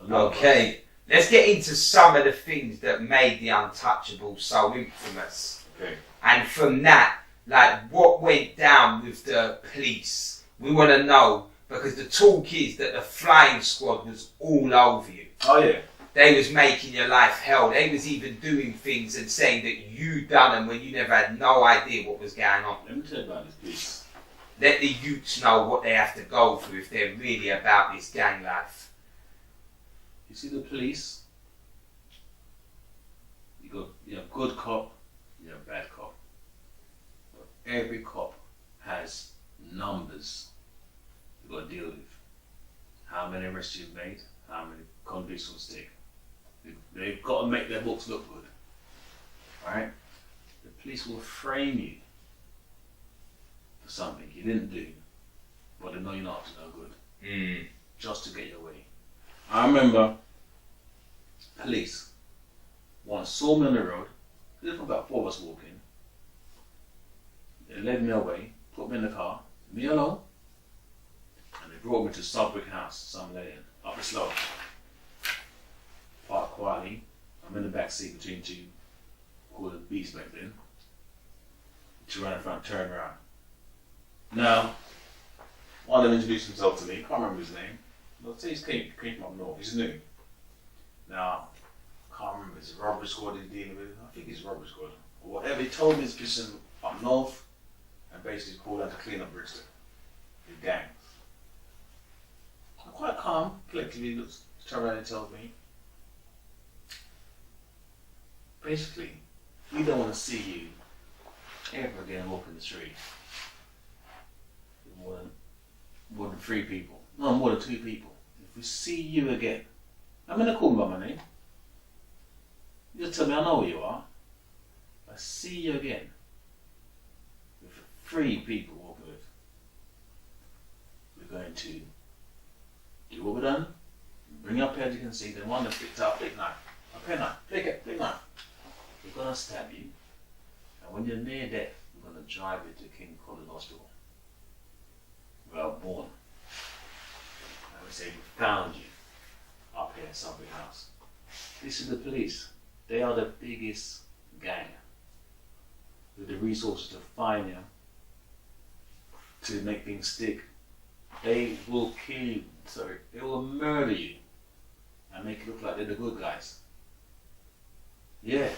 Okay. Let's get into some of the things that made the Untouchables so infamous. Okay. And from that, like what went down with the police. We want to know, because the talk is that the flying squad was all over you. Oh yeah. They was making your life hell. They was even doing things and saying that you done them when you never had no idea what was going on. Let me tell you about this piece. Let the youths know what they have to go through if they're really about this gang life. You see the police, you have good cop, you have bad cop. But every cop has numbers you've got to deal with. How many arrests you've made, how many convicts will stick. They've got to make their books look good. Alright? The police will frame you for something you didn't do, but they know you're not up to no good. Just to get your way. I remember police once saw me on the road. There was about 4 of us walking. They led me away, put me in the car, me alone, and they brought me to SUBDCRIBE house, some lady up the slope. Parked quietly. I'm in the back seat between two, called the beast back then. She ran in front, turned around. Now, one of them introduced himself to me. Can't remember his name. Let's say he came from up north. He's new. Now, can't remember. It's a robbery squad he's dealing with. I think it's a robbery squad. Or whatever. He told me he's position up north and basically called out to clean up Brixton. His gang. I'm quite calm. Collectively looks, turns around and tells me, basically, we don't want to see you ever again walking the street with more than 3 people. No, more than 2 people. If we see you again, I'm going to call me by my name. You just tell me I know who you are. If I see you again with 3 people walking with, we're going to Do what we done. Bring up here, as you can see, the one that picked up flick knife. A pen knife, flick it, flick knife. We're gonna stab you, and when you're near death, we're gonna drive you to King College Hospital. Well born. And we say we found you up here in Subway House. This is the police. They are the biggest gang with the resources to find you, to make things stick. They will kill you, they will murder you and make it look like they're the good guys. Yeah,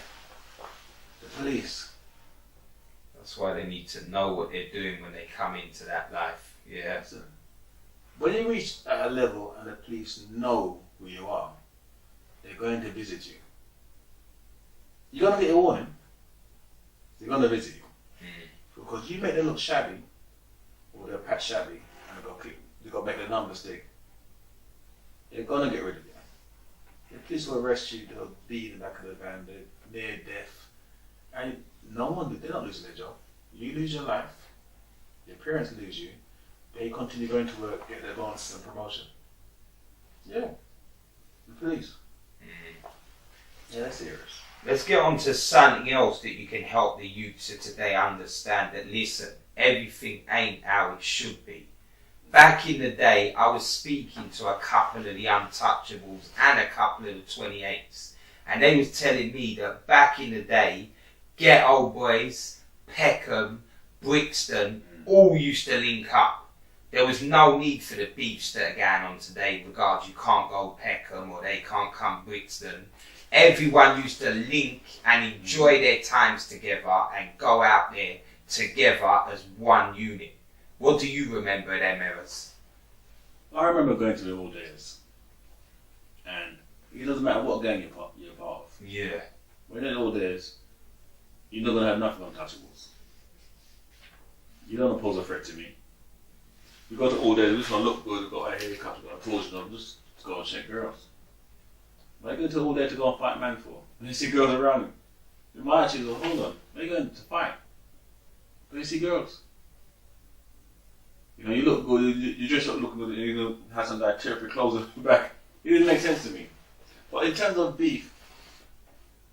the police. That's why they need to know what they're doing when they come into that life. Yeah. So, when you reach a level and the police know who you are, they're going to visit you. You're going to get a warning. They're going to visit you. Because you make them look shabby, or they're patch shabby, and they've got to make the numbers stick. They're going to get rid of you. The police will arrest you, they'll be in the back of the van, they're near death. And they're not losing their job. You lose your life, your parents lose you, they continue going to work, get their bonuses and promotion. Yeah, the police. Yeah, that's serious. Let's get on to something else that you can help the youths of today understand that, listen, everything ain't how it should be. Back in the day, I was speaking to a couple of the Untouchables and a couple of the 28s, and they was telling me that back in the day, Ghetto Boys, Peckham, Brixton, all used to link up. There was no need for the beefs that are going on today, regardless you can't go Peckham or they can't come Brixton. Everyone used to link and enjoy their times together and go out there together as one unit. What do you remember of them eras? I remember going to the old days, and it doesn't matter what gang you're part of. Yeah. When in the old days, you're not going to have nothing untouchables. You don't pose a threat to me. You go to old days, we just want to look good, we've got a haircut, we've got a torch, just go and check girls. What are you going to all day to go and fight man for? When you see girls around him, you might actually go, hold on, where are you going to fight? When you see girls. You know, you look good, you dress up looking good, you have some like chirpy clothes on your back. It didn't make sense to me. But in terms of beef,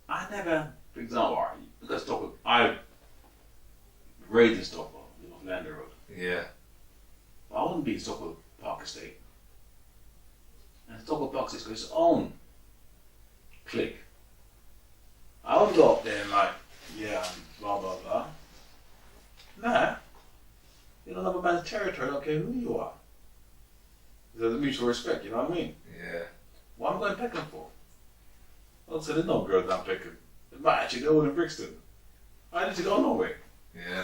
I never, for example, let's talk with, I raised in Stockholm, Lander Road. Yeah. I wouldn't be in Stockholm Park Estate. And Stockholm Park Estate has its own clique. I would go up there and like, yeah, blah blah blah. Nah. You don't have a man's territory, I don't care who you are. There's a mutual respect, you know what I mean? Yeah. What am I going Peckham for? Also, there's no girls down Peckham. There might actually go in Brixton. I need to go nowhere. Yeah.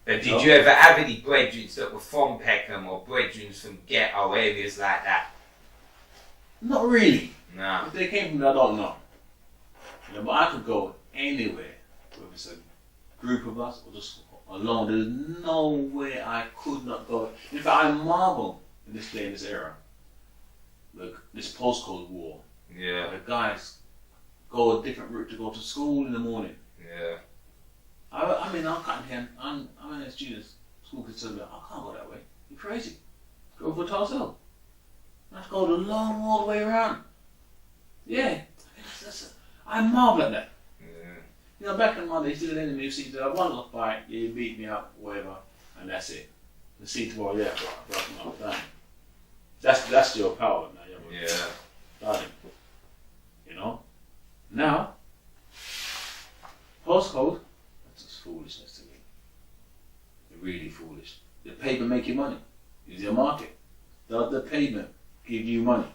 But did you ever have any brethren that were from Peckham or brethren from ghetto areas like that? Not really. No. If they came from there, I don't know. You know, but I could go anywhere, whether it's a group of us or just alone. There's nowhere I could not go. In fact, I marvel in this day, in this era, like this postcode war. Yeah. The guys go a different route to go to school in the morning. Yeah. I mean, I'm cutting here. I'm in a student's school kids tell me, I can't go that way. You're crazy. Go for Tarsell. Let's go the long all the way around. Yeah. I marvel at that. Yeah. You know, back in my day, you see the enemy, you see that one little fight, you beat me up, whatever, and that's it. The see tomorrow, yeah, bro, done. That's your power now, yeah. Done. You know? Now, postcode, that's just foolishness to me. Really foolish. The paper make you money. It's your market. The pavement give you money.